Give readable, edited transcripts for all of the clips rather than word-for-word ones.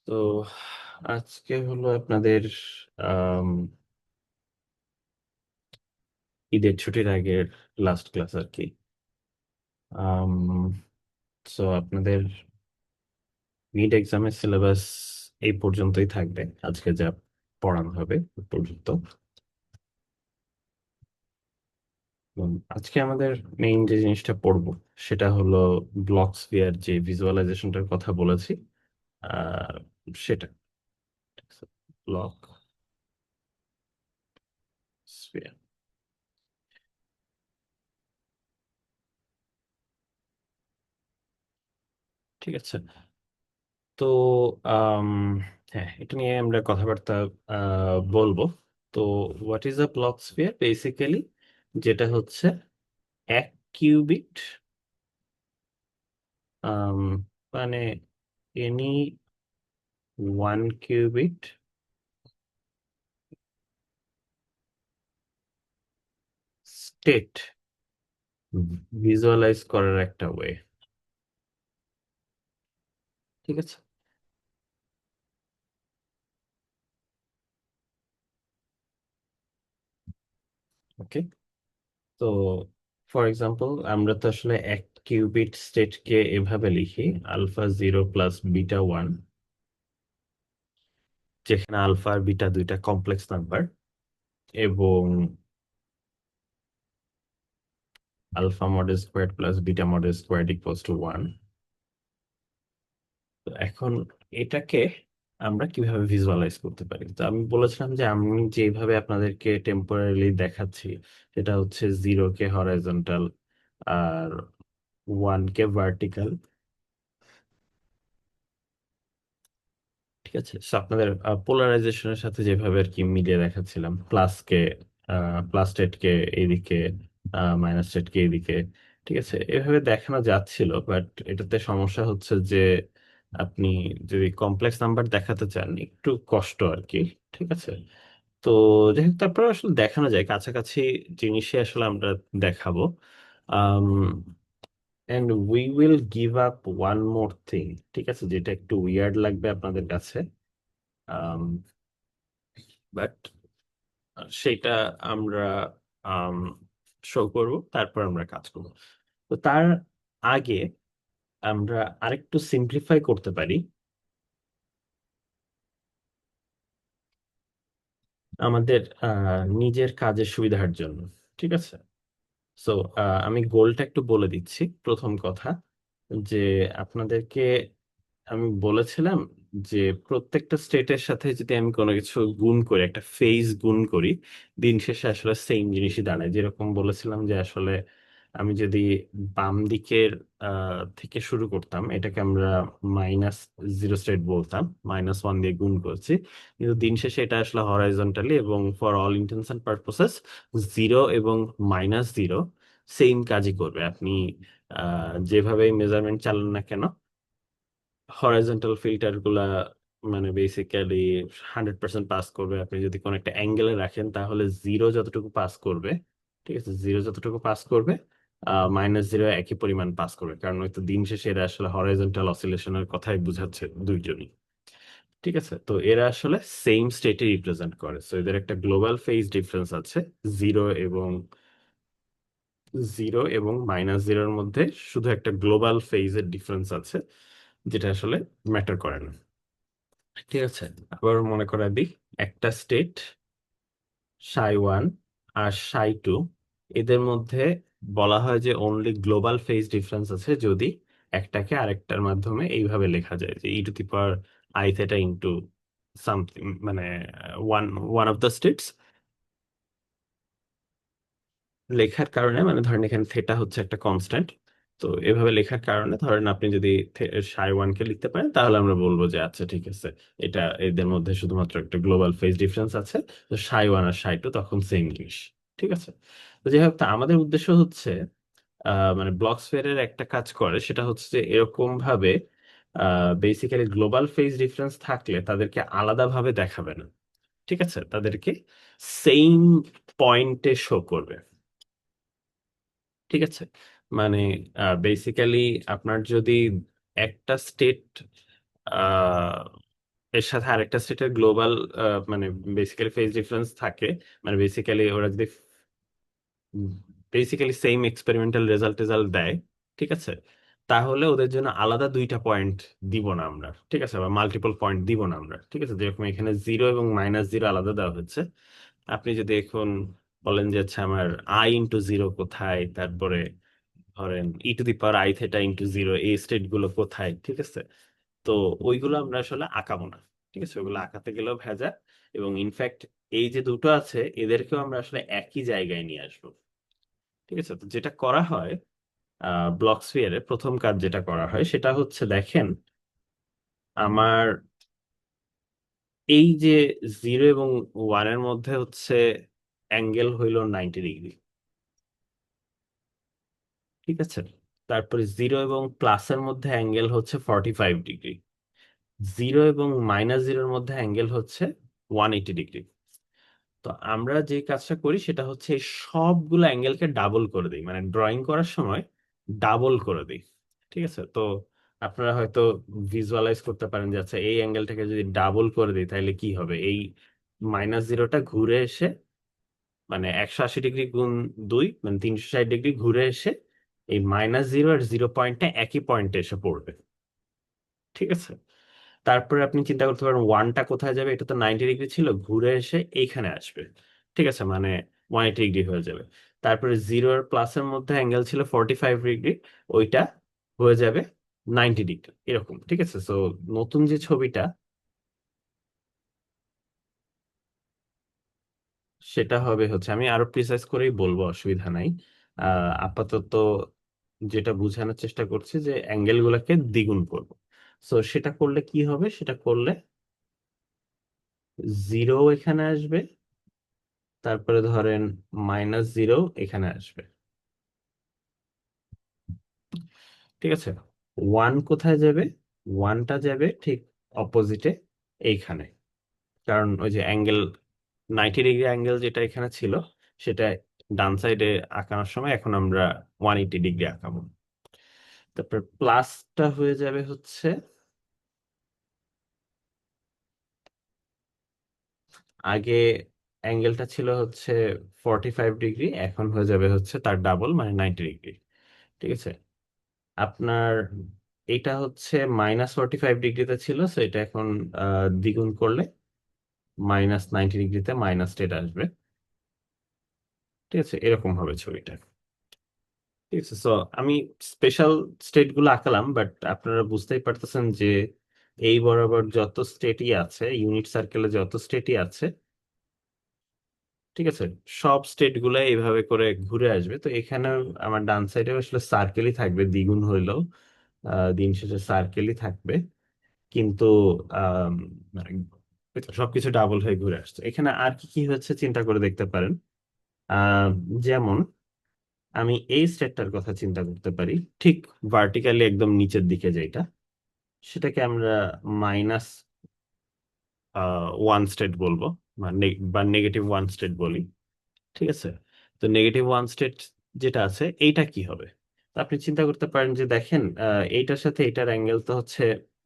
তো আজকে হলো আপনাদের আম, ঈদের ছুটির আগের লাস্ট ক্লাস আর কি। সো আপনাদের মিড এক্সামের সিলেবাস এই পর্যন্তই থাকবে। আজকে যা পড়ানো হবে এই পর্যন্ত। আজকে আমাদের মেইন যে জিনিসটা পড়বো সেটা হলো ব্লক স্ফিয়ার যে ভিজুয়ালাইজেশনটার কথা বলেছি, আহ, সেটা ব্লক স্ফিয়ার। ঠিক আছে। তো আম, হ্যাঁ, এটা নিয়ে আমরা কথাবার্তা বলবো। তো what is a Bloch sphere basically, যেটা হচ্ছে এক কিউবিট, মানে any one qubit state visualize করার একটা ওয়ে। ঠিক আছে। ওকে। তো ফর এক্সাম্পল আমরা তো আসলে এক কিউবিট স্টেটকে এভাবে লিখি: alpha zero plus beta one, যেখানে আলফা আর বিটা দুইটা কমপ্লেক্স নাম্বার, এবং alpha model square plus beta model square equals to one. তো এখন এটাকে আমরা কিভাবে ভিজুয়ালাইজ করতে পারি? তো আমি বলেছিলাম যে আমি যেভাবে আপনাদেরকে টেম্পোরারিলি দেখাচ্ছি সেটা হচ্ছে জিরো কে হরাইজন্টাল আর ওয়ান কে ভার্টিক্যাল। ঠিক আছে। So আপনাদের পোলারাইজেশনের সাথে যেভাবে আর কি মিলিয়ে দেখাচ্ছিলাম, প্লাস স্টেট কে এইদিকে, মাইনাস স্টেট কে এইদিকে। ঠিক আছে, এভাবে দেখানো যাচ্ছিল, বাট এটাতে সমস্যা হচ্ছে যে আপনি যদি কমপ্লেক্স নাম্বার দেখাতে চান একটু কষ্ট আর কি। ঠিক আছে। তো যাই হোক, তারপর আসলে দেখানো যায় কাছাকাছি জিনিসই আসলে আমরা দেখাবো। And we will give up one more thing. ঠিক আছে, যেটা একটু উইয়ার্ড লাগবে আপনাদের কাছে, বাট সেটা আমরা শো করব, তারপর আমরা কাজ করব। তো তার আগে আমরা আরেকটু সিম্পলিফাই করতে পারি আমাদের নিজের কাজের সুবিধার জন্য। ঠিক আছে। সো আমি গোলটা একটু বলে দিচ্ছি। প্রথম কথা, যে আপনাদেরকে আমি বলেছিলাম যে প্রত্যেকটা স্টেটের সাথে যদি আমি কোনো কিছু গুণ করি, একটা ফেজ গুণ করি, দিন শেষে আসলে সেম জিনিসই দাঁড়ায়। যেরকম বলেছিলাম যে আসলে আমি যদি বাম দিকের থেকে শুরু করতাম, এটাকে আমরা মাইনাস জিরো স্টেট বলতাম, মাইনাস ওয়ান দিয়ে গুণ করছি, কিন্তু দিন শেষে এটা আসলে হরাইজন্টালি এবং for all intents and purposes zero এবং মাইনাস জিরো সেম কাজই করবে। আপনি যেভাবেই মেজারমেন্ট চালান না কেন, হরাইজন্টাল ফিল্টার গুলা মানে বেসিক্যালি 100% পাস করবে। আপনি যদি কোনো একটা অ্যাঙ্গেলে রাখেন তাহলে জিরো যতটুকু পাস করবে, ঠিক আছে, জিরো যতটুকু পাস করবে মাইনাস জিরো একই পরিমাণ পাস করবে, কারণ হয়তো দিন শেষে এরা আসলে হরাইজন্টাল অসিলেশনের কথাই বুঝাচ্ছে দুইজনই। ঠিক আছে। তো এরা আসলে সেম স্টেটে রিপ্রেজেন্ট করে, সো এদের একটা গ্লোবাল ফেজ ডিফারেন্স আছে। জিরো এবং জিরো এবং মাইনাস জিরোর মধ্যে শুধু একটা গ্লোবাল ফেজের ডিফারেন্স আছে, যেটা আসলে ম্যাটার করে না। ঠিক আছে। আবার মনে করা দিই, একটা স্টেট সাই ওয়ান আর সাই টু, এদের মধ্যে বলা হয় যে অনলি গ্লোবাল ফেজ ডিফারেন্স আছে যদি একটাকে আরেকটার মাধ্যমে এইভাবে লেখা যায় যে e to the power i theta into something, মানে one one of the states লেখার কারণে, মানে ধরেন এখানে থেটা হচ্ছে একটা কনস্ট্যান্ট। তো এভাবে লেখার কারণে ধরেন আপনি যদি সাই ওয়ান কে লিখতে পারেন তাহলে আমরা বলবো যে আচ্ছা ঠিক আছে, এটা এদের মধ্যে শুধুমাত্র একটা গ্লোবাল ফেজ ডিফারেন্স আছে। তো সাই ওয়ান আর সাই টু তখন সেম জিনিস। ঠিক আছে। তো যাই হোক, তা আমাদের উদ্দেশ্য হচ্ছে মানে ব্লক স্ফিয়ারের একটা কাজ করে, সেটা হচ্ছে যে এরকম ভাবে বেসিক্যালি গ্লোবাল ফেজ ডিফারেন্স থাকলে তাদেরকে আলাদাভাবে দেখাবে না। ঠিক আছে, তাদেরকে সেম পয়েন্টে শো করবে। ঠিক আছে। মানে বেসিক্যালি আপনার যদি একটা স্টেট এর সাথে আরেকটা স্টেটের গ্লোবাল মানে বেসিক্যালি ফেজ ডিফারেন্স থাকে, মানে বেসিক্যালি ওরা যদি basically same experimental result result দেয়, ঠিক আছে, তাহলে ওদের জন্য আলাদা দুইটা পয়েন্ট দিব না আমরা, ঠিক আছে, বা মাল্টিপল পয়েন্ট দিব না আমরা, ঠিক আছে, যেরকম এখানে 0 এবং -0 আলাদা দেওয়া হচ্ছে। আপনি যদি এখন বলেন যে আচ্ছা আমার i × 0 কোথায়, তারপরে ধরেন e⁻i θ × 0 এই স্টেট গুলো কোথায়, ঠিক আছে, তো ওইগুলো আমরা আসলে আঁকাবো না, ঠিক আছে, ওইগুলো আঁকাতে গেলেও ভেজা। এবং ইনফ্যাক্ট এই যে দুটো আছে এদেরকেও আমরা আসলে একই জায়গায় নিয়ে আসবো, ঠিক আছে। তো যেটা করা হয় ব্লক স্ফিয়ারে, প্রথম কাজ যেটা করা হয় সেটা হচ্ছে দেখেন, আমার এই যে 0 এবং 1 এর মধ্যে হচ্ছে অ্যাঙ্গেল হইল 90 ডিগ্রি, ঠিক আছে। তারপরে 0 এবং প্লাসের মধ্যে অ্যাঙ্গেল হচ্ছে 45 ডিগ্রি। 0 এবং -0-এর মধ্যে অ্যাঙ্গেল হচ্ছে 180 ডিগ্রি। তো আমরা যে কাজটা করি সেটা হচ্ছে এই সবগুলো অ্যাঙ্গেলকে ডাবল করে দিই, মানে ড্রয়িং করার সময় ডাবল করে দিই, ঠিক আছে। তো আপনারা হয়তো ভিজুয়ালাইজ করতে পারেন যে আচ্ছা এই অ্যাঙ্গেলটাকে যদি ডাবল করে দিই তাহলে কি হবে, এই -0টা ঘুরে এসে, মানে 180 ডিগ্রি গুণ 2 মানে 360 ডিগ্রি ঘুরে এসে এই -0 আর 0 পয়েন্টটা একই পয়েন্টে এসে পড়বে, ঠিক আছে। তারপরে আপনি চিন্তা করতে পারেন ওয়ানটা কোথায় যাবে, এটা তো 90 ডিগ্রি ছিল, ঘুরে এসে এইখানে আসবে, ঠিক আছে, মানে 180 ডিগ্রি হয়ে যাবে। তারপরে 0 আর প্লাসের মধ্যে অ্যাঙ্গেল ছিল 45 ডিগ্রি, ওইটা হয়ে যাবে 90 ডিগ্রি, এরকম, ঠিক আছে। তো নতুন যে ছবিটা সেটা হবে হচ্ছে, আমি আরো প্রিসাইজ করেই বলবো, অসুবিধা নাই। আপাতত যেটা বোঝানোর চেষ্টা করছি যে অ্যাঙ্গেল গুলাকে দ্বিগুণ করব। তো সেটা করলে কি হবে, সেটা করলে 0 এখানে আসবে, তারপরে ধরেন -0 এখানে আসবে, ঠিক আছে। ওয়ান কোথায় যাবে, ওয়ানটা যাবে ঠিক অপোজিটে এইখানে, কারণ ওই যে অ্যাঙ্গেল 90 ডিগ্রি অ্যাঙ্গেল যেটা এখানে ছিল সেটা ডান সাইডে আঁকানোর সময় এখন আমরা 180 ডিগ্রি আঁকাবো। তারপর প্লাসটা হয়ে যাবে হচ্ছে, আগে অ্যাঙ্গেলটা ছিল হচ্ছে 45 ডিগ্রি, এখন হয়ে যাবে হচ্ছে তার ডাবল মানে 90 ডিগ্রি, ঠিক আছে। আপনার এটা হচ্ছে -45 ডিগ্রিতে ছিল, তো এটা এখন দ্বিগুণ করলে -90 ডিগ্রিতে -10 আসবে, ঠিক আছে, এরকম হবে ছবিটা, ঠিক আছে। সো আমি স্পেশাল স্টেট গুলো আঁকালাম, বাট আপনারা বুঝতেই পারতেছেন যে এই বরাবর যত স্টেটই আছে, ইউনিট সার্কেলে যত স্টেটই আছে, ঠিক আছে, সব স্টেট গুলো এইভাবে করে ঘুরে আসবে। তো এখানে আমার ডান সাইডে আসলে সার্কেলই থাকবে, দ্বিগুণ হইলেও দিন শেষে সার্কেলই থাকবে, কিন্তু আম, মানে সবকিছু ডাবল হয়ে ঘুরে আসছে। এখানে আর কি কি হচ্ছে চিন্তা করে দেখতে পারেন। আহ, যেমন আমি এই স্টেটটার কথা চিন্তা করতে পারি, ঠিক ভার্টিক্যালি একদম নিচের দিকে যেটা, সেটাকে আমরা -1 স্টেট বলবো, বা -1 স্টেট বলি, ঠিক আছে। তো -1 স্টেট যেটা আছে এইটা কি হবে, তো আপনি চিন্তা করতে পারেন যে দেখেন এইটার সাথে এটার অ্যাঙ্গেল তো হচ্ছে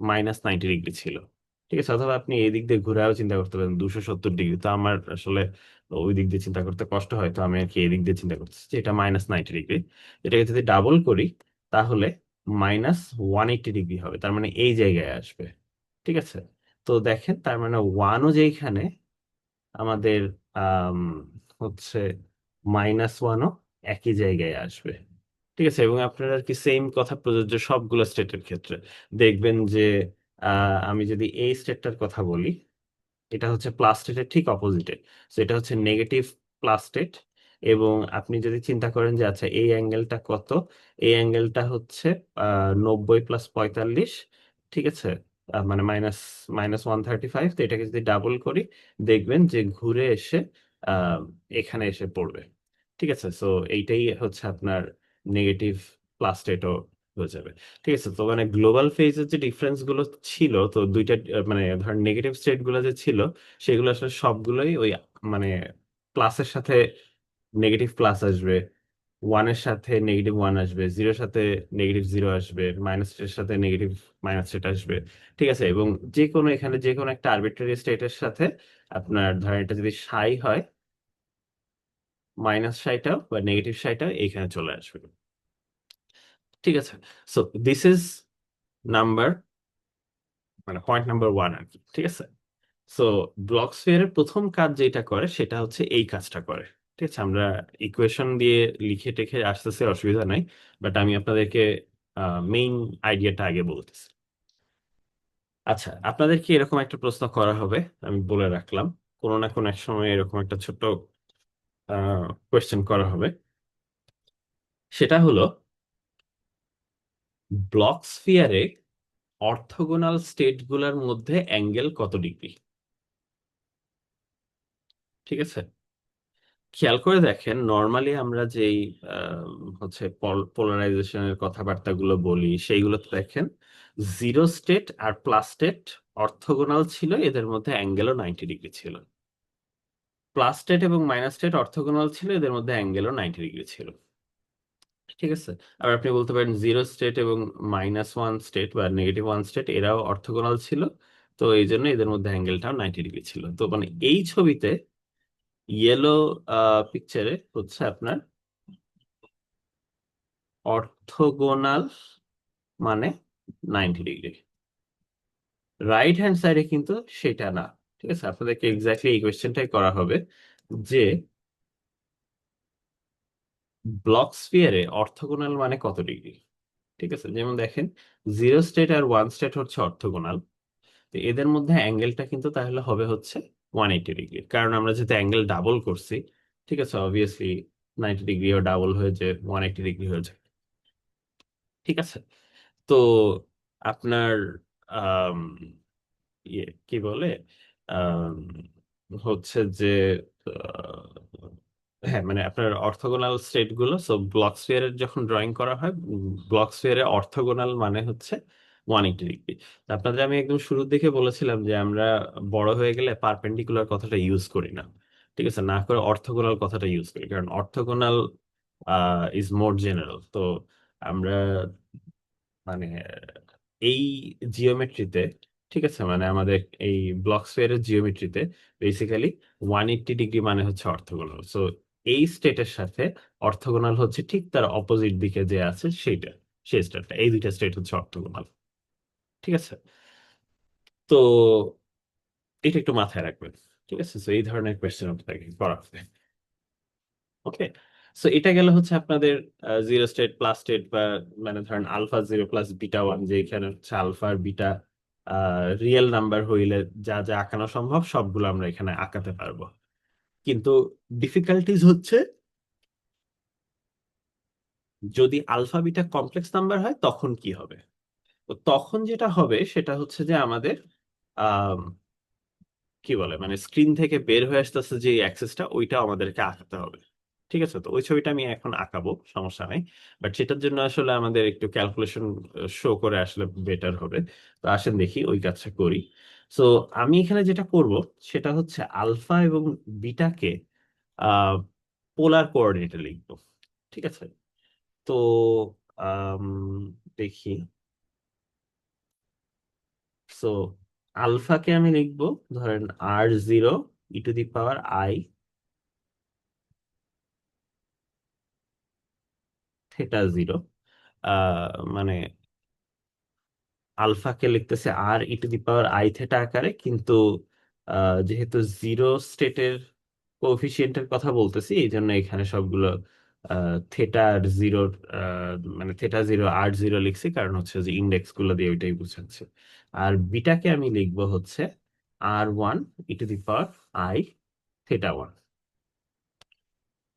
-90 ডিগ্রি ছিল, ঠিক আছে। অথবা আপনি এই দিক দিয়ে ঘুরেও চিন্তা করতে পারেন 270 ডিগ্রি, তো আমার আসলে ওই দিক দিয়ে চিন্তা করতে কষ্ট হয়, তো আমি আর কি এই দিক দিয়ে চিন্তা করতেছি যে এটা -90 ডিগ্রি। এটাকে যদি ডাবল করি তাহলে -180 ডিগ্রি হবে, তার মানে এই জায়গায় আসবে, ঠিক আছে। তো দেখেন তার মানে ওয়ানও যেইখানে, আমাদের আম, হচ্ছে -1ও একই জায়গায় আসবে, ঠিক আছে। এবং আপনার আর কি সেম কথা প্রযোজ্য সবগুলো স্টেটের ক্ষেত্রে। দেখবেন যে আমি যদি এই স্টেটটার কথা বলি, এটা হচ্ছে প্লাস স্টেটের ঠিক অপোজিটে, তো এটা হচ্ছে নেগেটিভ প্লাস স্টেট। এবং আপনি যদি চিন্তা করেন যে আচ্ছা এই অ্যাঙ্গেলটা কত, এই অ্যাঙ্গেলটা হচ্ছে 90 + 45, ঠিক আছে, মানে -135। তো এটাকে যদি ডাবল করি দেখবেন যে ঘুরে এসে আহ, এখানে এসে পড়বে, ঠিক আছে। সো এইটাই হচ্ছে আপনার নেগেটিভ প্লাস স্টেটও হয়ে যাবে, ঠিক আছে। তো মানে গ্লোবাল ফেজের যে ডিফারেন্স গুলো ছিল, তো দুইটা মানে ধরেন নেগেটিভ স্টেট গুলো যে ছিল সেগুলো আসলে সবগুলোই ওই মানে প্লাসের সাথে নেগেটিভ প্লাস আসবে, ওয়ানের সাথে নেগেটিভ ওয়ান আসবে, জিরোর সাথে নেগেটিভ জিরো আসবে, মাইনাস এর সাথে নেগেটিভ মাইনাস স্টেট আসবে। ঠিক আছে, এবং যে কোনো এখানে যে কোনো একটা আরবিট্রারি স্টেটের সাথে আপনার ধরেন এটা যদি সাই হয়, মাইনাস সাইটাও বা নেগেটিভ সাইটাও এইখানে চলে আসবে। ঠিক আছে, সো দিস ইজ নাম্বার, মানে পয়েন্ট নাম্বার ওয়ান আর কি। ঠিক আছে, সো ব্লক স্ফিয়ারের প্রথম কাজ যেটা করে সেটা হচ্ছে এই কাজটা করে। ঠিক আছে, আমরা ইকুয়েশন দিয়ে লিখে টেখে আসতেছে, অসুবিধা নাই, বাট আমি আপনাদেরকে মেইন আইডিয়াটা আগে বলতেছি। আচ্ছা, আপনাদেরকে এরকম একটা প্রশ্ন করা হবে, আমি বলে রাখলাম, কোনো না কোনো এক সময় এরকম একটা ছোট্ট কোয়েশ্চেন করা হবে। সেটা হলো ব্লক স্ফিয়ারে অর্থোগোনাল স্টেট গুলার মধ্যে অ্যাঙ্গেল কত ডিগ্রি? ঠিক আছে, খেয়াল করে দেখেন, নর্মালি আমরা যেই আহ, হচ্ছে পোলারাইজেশনের কথাবার্তাগুলো বলি সেইগুলোতে দেখেন জিরো স্টেট আর প্লাস স্টেট অর্থোগোনাল ছিল, এদের মধ্যে অ্যাঙ্গেলও 90 ডিগ্রি ছিল। প্লাস স্টেট এবং মাইনাস স্টেট অর্থোগোনাল ছিল, এদের মধ্যে অ্যাঙ্গেলও 90 ডিগ্রি ছিল। ঠিক আছে, আর আপনি বলতে পারেন জিরো স্টেট এবং মাইনাস ওয়ান স্টেট বা নেগেটিভ ওয়ান স্টেট এরাও অর্থোগোনাল ছিল, তো এই জন্য এদের মধ্যে অ্যাঙ্গেলটাও 90 ডিগ্রি ছিল। তো মানে এই ছবিতে ইয়েলো পিকচারে হচ্ছে আপনার অর্থোগোনাল মানে 90 ডিগ্রি, রাইট হ্যান্ড সাইডে কিন্তু সেটা না। ঠিক আছে, আপনাদেরকে এক্স্যাক্টলি এই কোয়েশ্চেনটাই করা হবে যে ব্লক স্ফিয়ারে অর্থোগোনাল মানে কত ডিগ্রি। ঠিক আছে, যেমন দেখেন জিরো স্টেট আর ওয়ান স্টেট হচ্ছে অর্থোগোনাল, তো এদের মধ্যে অ্যাঙ্গেলটা কিন্তু তাহলে হবে হচ্ছে 180 ডিগ্রি, কারণ আমরা যেহেতু অ্যাঙ্গেল ডাবল করছি। ঠিক আছে, অবভিয়াসলি 90 ডিগ্রিও ডাবল হয়ে যায়, 180 ডিগ্রি হয়ে যায়। ঠিক আছে, তো আপনার আম, কি বলে আম, হচ্ছে যে হ্যাঁ, মানে আপনার অর্থোগোনাল স্টেট গুলো, সো ব্লক স্ফিয়ারের যখন ড্রয়িং করা হয়, ব্লক স্ফিয়ারে অর্থোগোনাল মানে হচ্ছে 180 ডিগ্রি। আপনাদের আমি একদম শুরুর দিকে বলেছিলাম যে আমরা বড় হয়ে গেলে পারপেন্ডিকুলার কথাটা ইউজ করি না। ঠিক আছে, না করে অর্থোগোনাল কথাটা ইউজ করি, কারণ অর্থোগোনাল ইজ মোর জেনারেল। তো আমরা মানে এই জিওমেট্রিতে, ঠিক আছে, মানে আমাদের এই ব্লক স্ফিয়ারের জিওমেট্রিতে বেসিক্যালি 180 ডিগ্রি মানে হচ্ছে অর্থোগোনাল। সো এই স্টেটের সাথে অর্থোগোনাল হচ্ছে ঠিক তার অপোজিট দিকে যে আছে সেইটা, সেই স্টেটটা, এই দুইটা স্টেট হচ্ছে অর্থোগোনাল। ঠিক আছে, তো এটা একটু মাথায় রাখবেন। ঠিক আছে, তো এই ধরনের কোয়েশ্চেন আপনাকে করা হবে। ওকে, সো এটা গেল হচ্ছে আপনাদের জিরো স্টেট প্লাস স্টেট, বা মানে ধরেন alpha zero plus beta one, যে এখানে হচ্ছে আলফা আর বিটা রিয়েল নাম্বার হইলে যা যা আঁকানো সম্ভব সবগুলো আমরা এখানে আঁকাতে পারবো। কিন্তু ডিফিকাল্টিজ হচ্ছে যদি আলফা বিটা কমপ্লেক্স নাম্বার হয় তখন কি হবে। তো তখন যেটা হবে সেটা হচ্ছে যে আমাদের কি বলে মানে স্ক্রিন থেকে বের হয়ে আসতেছে যে অ্যাক্সেসটা, ওইটা আমাদেরকে আঁকাতে হবে। ঠিক আছে, তো ওই ছবিটা আমি এখন আঁকাবো, সমস্যা নাই, বাট সেটার জন্য আসলে আমাদের একটু ক্যালকুলেশন শো করে আসলে বেটার হবে। তো আসেন দেখি ওই কাজটা করি। সো আমি এখানে যেটা করব সেটা হচ্ছে আলফা এবং বিটাকে আহ পোলার কোঅর্ডিনেটে লিখবো। ঠিক আছে, তো আম, দেখি, সো আলফাকে আমি লিখবো ধরেন r0 e⁻i θ0। মানে আলফাকে লিখতেছে r e⁻i থেটা আকারে, কিন্তু যেহেতু জিরো স্টেটের কোফিসিয়েন্টের কথা বলতেছি এই জন্য এখানে সবগুলো থেটা আর জিরোর মানে θ0 r0 লিখছি, কারণ হচ্ছে যে ইন্ডেক্স গুলো দিয়ে ওইটাই বুঝাচ্ছে। আর বিটাকে আমি লিখবো হচ্ছে r1 e⁻i θ1।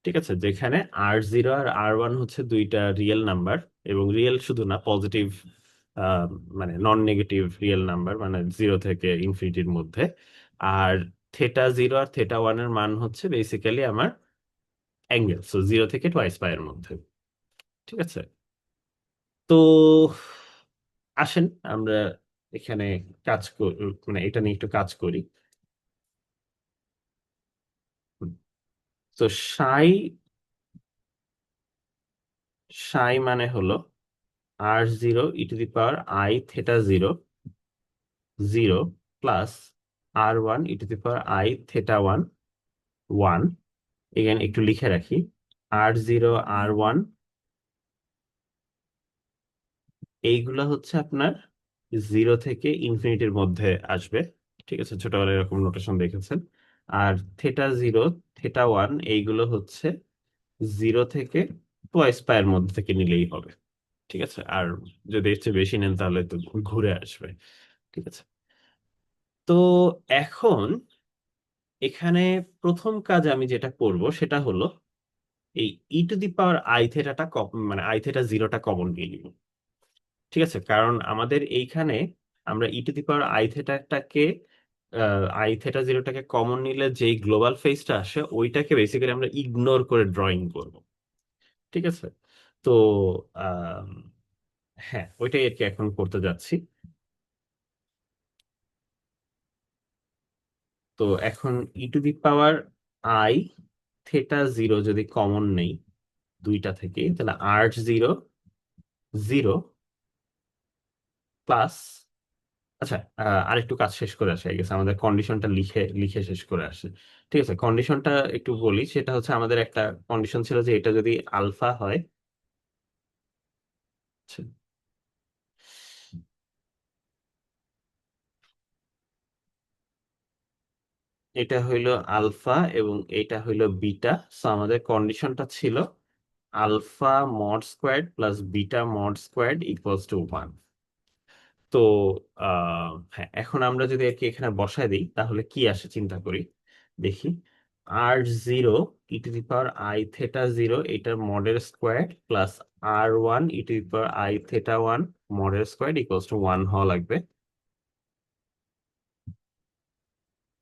ঠিক আছে, যেখানে r0 আর r1 হচ্ছে দুইটা রিয়েল নাম্বার, এবং রিয়েল শুধু না, পজিটিভ মানে নন নেগেটিভ রিয়েল নাম্বার, মানে জিরো থেকে ইনফিনিটির মধ্যে। আর θ0 আর θ1 এর মান হচ্ছে বেসিক্যালি আমার অ্যাঙ্গেল, সো জিরো থেকে টোয়াইস পাই এর মধ্যে। ঠিক আছে, তো আসেন আমরা এখানে কাজ করি, মানে এটা নিয়ে একটু কাজ করি। তো সাই সাই মানে হলো r0 e⁻i θ0 0 plus r1 e⁻i θ1 1। এখানে একটু লিখে রাখি, r0 r1 এইগুলা হচ্ছে আপনার 0 থেকে ইনফিনিটির মধ্যে আসবে। ঠিক আছে, ছোটবেলায় এরকম নোটেশন দেখেছেন। আর θ0 θ1 এইগুলো হচ্ছে 0 থেকে 2π এর মধ্যে থেকে নিলেই হবে। ঠিক আছে, আর যদি এর চেয়ে বেশি নেন তাহলে তো ঘুরে আসবে। ঠিক আছে, তো এখন এখানে প্রথম কাজ আমি যেটা করব সেটা হলো এই e⁻i θ মানে i θ0টা কমন নিয়ে নিব। ঠিক আছে, কারণ আমাদের এইখানে আমরা e⁻i θটাকে i θ0টাকে কমন নিলে যেই গ্লোবাল ফেসটা আসে ওইটাকে বেসিক্যালি আমরা ইগনোর করে ড্রয়িং করব। ঠিক আছে, তো আম, হ্যাঁ, ওইটাই আর কি এখন করতে যাচ্ছি। তো এখন e⁻i θ0 যদি কমন নেই দুইটা থেকে, তাহলে r0 0 প্লাস, আচ্ছা, আরেকটু কাজ শেষ করে আসে গেছে, আমাদের কন্ডিশনটা লিখে লিখে শেষ করে আসে। ঠিক আছে, কন্ডিশনটা একটু বলি, সেটা হচ্ছে আমাদের একটা কন্ডিশন ছিল যে এটা যদি আলফা হয়, আচ্ছা, এটা হইলো আলফা এবং এটা হইলো বিটা। সো আমাদের কন্ডিশনটা ছিল alpha mod squared plus beta mod squared equals to 1। তো হ্যাঁ, এখন আমরা যদি আর কি এখানে বসায় দিই তাহলে কি আসে চিন্তা করি, দেখি। r0 e⁻i θ0 এটার model square plus r1 e⁻i θ1 model square equals to 1 হওয়া লাগবে।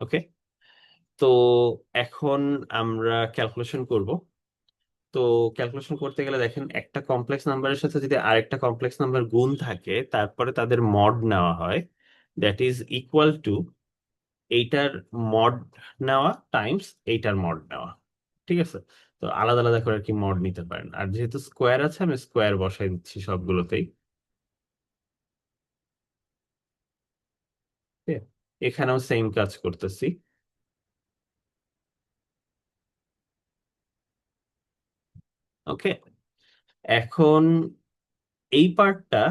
ওকে, তো এখন আমরা ক্যালকুলেশন করব। তো ক্যালকুলেশন করতে গেলে দেখেন, একটা কমপ্লেক্স নাম্বারের সাথে যদি আরেকটা কমপ্লেক্স নাম্বার গুণ থাকে তারপরে তাদের মড নেওয়া হয়, দ্যাট ইজ ইকুয়াল টু এইটার মড নেওয়া টাইমস এইটার মড নেওয়া। ঠিক আছে, তো আলাদা আলাদা করে আর কি মড নিতে পারেন, আর যেহেতু স্কোয়ার আছে আমি স্কোয়ার বসাই দিচ্ছি সবগুলোতেই। ঠিক আছে? এখানেও সেম কাজ করতেছি। ওকে, এখন এই পার্টটা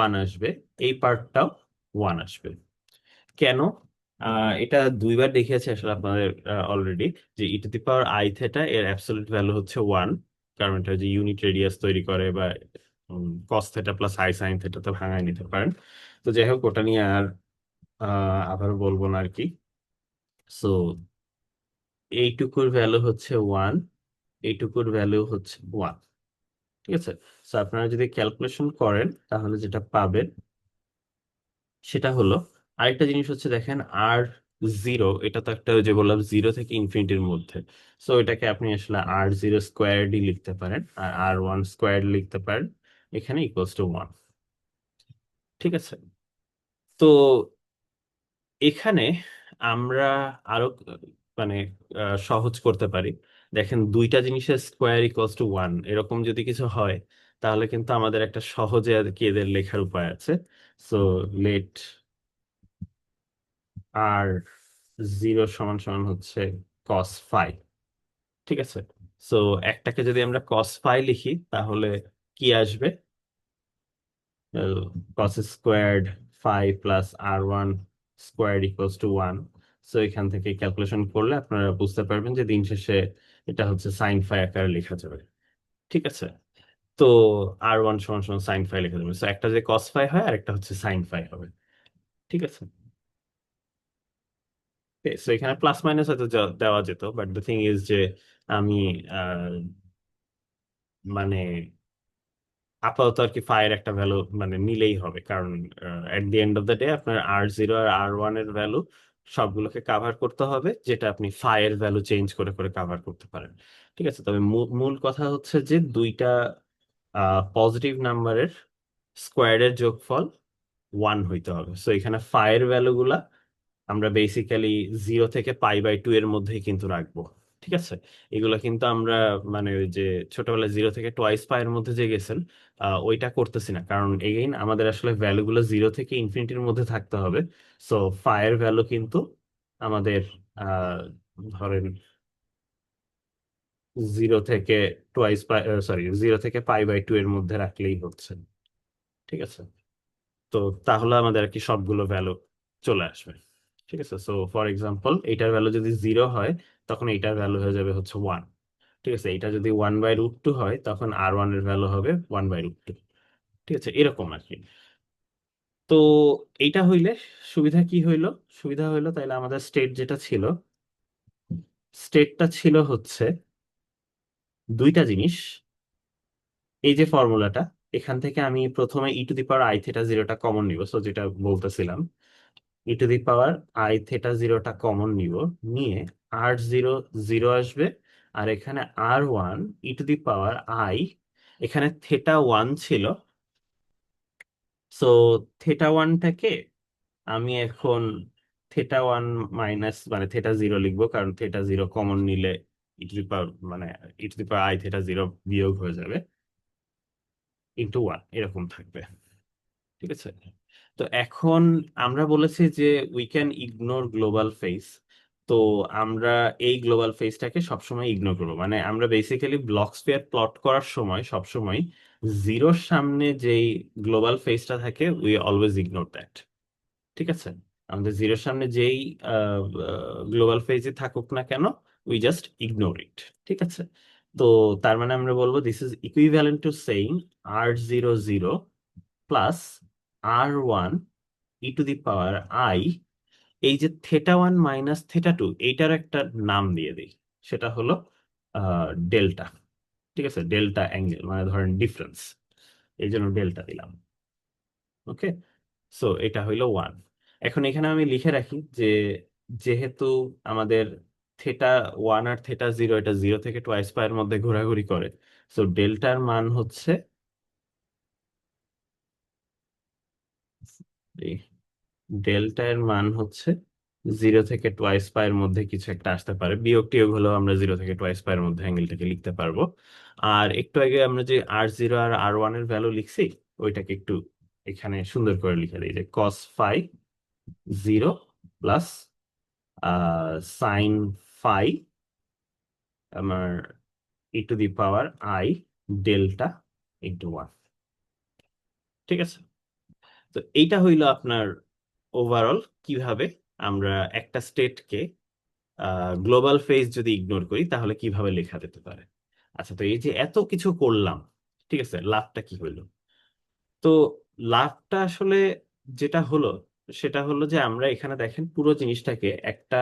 1 আসবে, এই পার্টটাও 1 আসবে। কেন? এটা দুইবার দেখিয়েছে আসলে আপনাদের অলরেডি, যে e⁻i θ এর অ্যাবসলিউট ভ্যালু হচ্ছে 1, কারণ এটা যে ইউনিট রেডিয়াস তৈরি করে, বা cos θ প্লাস i sin θ তো ভাঙায় নিতে পারেন। তো যাই হোক, ওটা নিয়ে আর আবার বলবো না আর কি। সো এইটুকুর ভ্যালু হচ্ছে 1, এইটুকুর ভ্যালু হচ্ছে 1। ঠিক আছে, সো আপনারা যদি ক্যালকুলেশন করেন তাহলে যেটা পাবেন সেটা হলো, আরেকটা জিনিস হচ্ছে দেখেন, r0 এটা তো একটা, ওই যে বললাম 0 থেকে ইনফিনিটির মধ্যে। সো এটাকে আপনি আসলে r0 স্কোয়ারডি লিখতে পারেন, আর r1 স্কোয়ার লিখতে পারেন, এখানে ইকুয়ালস টু 1। ঠিক আছে, তো এখানে আমরা আরো মানে সহজ করতে পারি। দেখেন, দুইটা জিনিসের স্কোয়ার ইকুয়ালস টু 1 এরকম যদি কিছু হয় তাহলে কিন্তু আমাদের একটা সহজে আর কি এদের লেখার উপায় আছে। সো লেট r0 সমান সমান হচ্ছে cos φ। ঠিক আছে, সো একটাকে যদি আমরা cos φ লিখি তাহলে কি আসবে, cos squared phi plus r1 squared equals to 1। So এখান থেকে ক্যালকুলেশন করলে আপনারা বুঝতে পারবেন যে দিন শেষে এটা হচ্ছে sin φ আকারে লেখা যাবে। ঠিক আছে, তো r1 সমান সমান sin φ লেখা যাবে। সো একটা যে cos φ হয় আর একটা হচ্ছে sin φ হবে। ঠিক আছে, সো এখানে প্লাস মাইনাস হয়তো দেওয়া যেত, বাট দ্য থিং ইজ যে আমি আহ, মানে আপাতত আর কি ফায়ের একটা ভ্যালু মানে নিলেই হবে, কারণ at the end of the day আপনার r0 আর r1 এর ভ্যালু সবগুলোকে কাভার করতে হবে, যেটা আপনি ফায়ের ভ্যালু চেঞ্জ করে করে কাভার করতে পারেন। ঠিক আছে, তবে মূল কথা হচ্ছে যে দুইটা পজিটিভ নাম্বারের স্কোয়ারের যোগফল 1 হইতে হবে। সো এখানে ফায়ের ভ্যালুগুলা আমরা বেসিক্যালি 0 থেকে π/2 এর মধ্যেই কিন্তু রাখবো। ঠিক আছে? এগুলো কিন্তু আমরা মানে ওই যে ছোটবেলায় 0 থেকে 2 পাইয়ের মধ্যে যে গেছেন, ওইটা করতেছি না, কারণ এগেইন আমাদের আসলে ভ্যালুগুলো 0 থেকে ইনফিনিটির মধ্যে থাকতে হবে। সো ফাইয়ের ভ্যালু কিন্তু আমাদের ধরেন 0 থেকে 2 পাই, সরি 0 থেকে π/2 এর মধ্যে রাখলেই হচ্ছে। ঠিক আছে? তো তাহলে আমাদের আর কি সবগুলো ভ্যালু চলে আসবে। ঠিক আছে, সো ফর এক্সাম্পল এইটার ভ্যালু যদি 0 হয়, তখন এইটার ভ্যালু হয়ে যাবে হচ্ছে 1। ঠিক আছে, এটা যদি 1/√2 হয়, তখন R1 এর ভ্যালু হবে 1/√2। ঠিক আছে, এরকম আর কি। তো এইটা হইলে সুবিধা কি হইলো? সুবিধা হইলো তাইলে আমাদের স্টেট যেটা ছিল, স্টেটটা ছিল হচ্ছে দুইটা জিনিস। এই যে ফর্মুলাটা, এখান থেকে আমি প্রথমে e⁻i θ0টা কমন নিব, সো যেটা বলতেছিলাম, e⁻i θ0টা কমন নিব, নিয়ে R0 0 আসবে, আর এখানে R1 e⁻i, এখানে θ1 ছিল, সো θ1টাকে আমি এখন θ1 মাইনাস মানে θ0 লিখবো, কারণ θ0 কমন নিলে ই টু দি পাওয়ার মানে e⁻i θ0 বিয়োগ হয়ে যাবে, × 1 এরকম থাকবে। ঠিক আছে, তো এখন আমরা বলেছি যে we can ignore global face. তো আমরা এই গ্লোবাল ফেসটাকে সবসময় ইগনোর করবো, মানে আমরা বেসিক্যালি ব্লক স্ফিয়ার প্লট করার সময় সবসময় জিরোর সামনে যেই গ্লোবাল ফেসটা থাকে, উই অলওয়েজ ইগনোর দ্যাট। ঠিক আছে, আমাদের জিরোর সামনে যেই গ্লোবাল ফেজে থাকুক না কেন, উই জাস্ট ইগনোর ইট। ঠিক আছে, তো তার মানে আমরা বলবো this is equivalent to saying R0 0 plus R1 e⁻i, এই যে θ1 মাইনাস θ2, এইটার একটা নাম দিয়ে দিই, সেটা হলো ডেল্টা। ঠিক আছে, ডেল্টা অ্যাঙ্গেল মানে ধরেন ডিফারেন্স, এই জন্য ডেল্টা দিলাম। ওকে, সো এটা হইলো 1। এখন এখানে আমি লিখে রাখি যে যেহেতু আমাদের θ1 আর θ0 এটা 0 থেকে 2 পাইয়ের মধ্যে ঘোরাঘুরি করে, সো ডেল্টার মান হচ্ছে ডেল্টা এর মান হচ্ছে 0 থেকে 2 পাইয়ের মধ্যে কিছু একটা আসতে পারে, বিয়োগ টিয়োগ হলেও আমরা 0 থেকে 2 পাইয়ের মধ্যে অ্যাঙ্গেলটাকে লিখতে পারবো। আর একটু আগে আমরা যে R0 আর R1 এর ভ্যালু লিখছি, ওইটাকে একটু এখানে সুন্দর করে লিখে দিই, যে cos φ 0 প্লাস সাইন ফাই আমার e⁻i ডেল্টা × 1। ঠিক আছে, তো এইটা হইলো আপনার ওভারঅল কিভাবে আমরা একটা স্টেটকে গ্লোবাল ফেজ যদি ইগনোর করি তাহলে কিভাবে লেখা যেতে পারে। আচ্ছা, তো এই যে এত কিছু করলাম, ঠিক আছে, লাভটা কি হইলো? তো লাভটা আসলে যেটা হলো, সেটা হলো যে আমরা এখানে দেখেন পুরো জিনিসটাকে একটা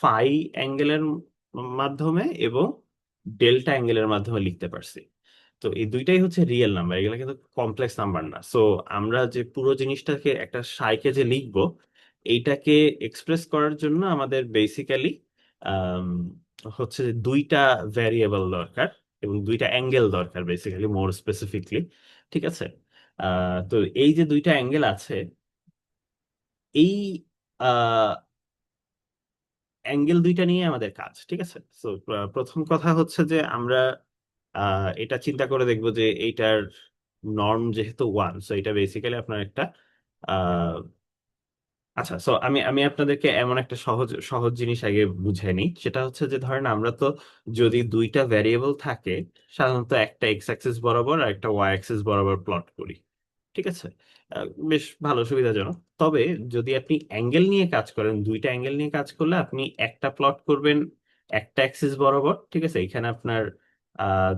ফাই অ্যাঙ্গেলের মাধ্যমে এবং ডেল্টা অ্যাঙ্গেলের মাধ্যমে লিখতে পারছি। তো এই দুইটাই হচ্ছে রিয়েল নাম্বার, এগুলো কিন্তু কমপ্লেক্স নাম্বার না। সো আমরা যে পুরো জিনিসটাকে একটা সাইকে যে লিখবো, এইটাকে এক্সপ্রেস করার জন্য আমাদের বেসিক্যালি হচ্ছে যে দুইটা ভ্যারিয়েবল দরকার এবং দুইটা অ্যাঙ্গেল দরকার, বেসিক্যালি মোর স্পেসিফিকলি। ঠিক আছে, তো এই যে দুইটা অ্যাঙ্গেল আছে, এই অ্যাঙ্গেল দুইটা নিয়ে আমাদের কাজ। ঠিক আছে, তো প্রথম কথা হচ্ছে যে আমরা এটা চিন্তা করে দেখবো যে এইটার নর্ম যেহেতু 1, সো এটা বেসিক্যালি আপনার একটা আচ্ছা, সো আমি আমি আপনাদেরকে এমন একটা সহজ সহজ জিনিস আগে বুঝিয়ে নিই, সেটা হচ্ছে যে ধরেন আমরা তো যদি দুইটা ভ্যারিয়েবল থাকে, সাধারণত একটা এক্স অ্যাক্সিস বরাবর আর একটা ওয়াই অ্যাক্সিস বরাবর প্লট করি। ঠিক আছে, বেশ ভালো সুবিধাজনক। তবে যদি আপনি অ্যাঙ্গেল নিয়ে কাজ করেন, দুইটা অ্যাঙ্গেল নিয়ে কাজ করলে আপনি একটা প্লট করবেন একটা অ্যাক্সিস বরাবর। ঠিক আছে, এখানে আপনার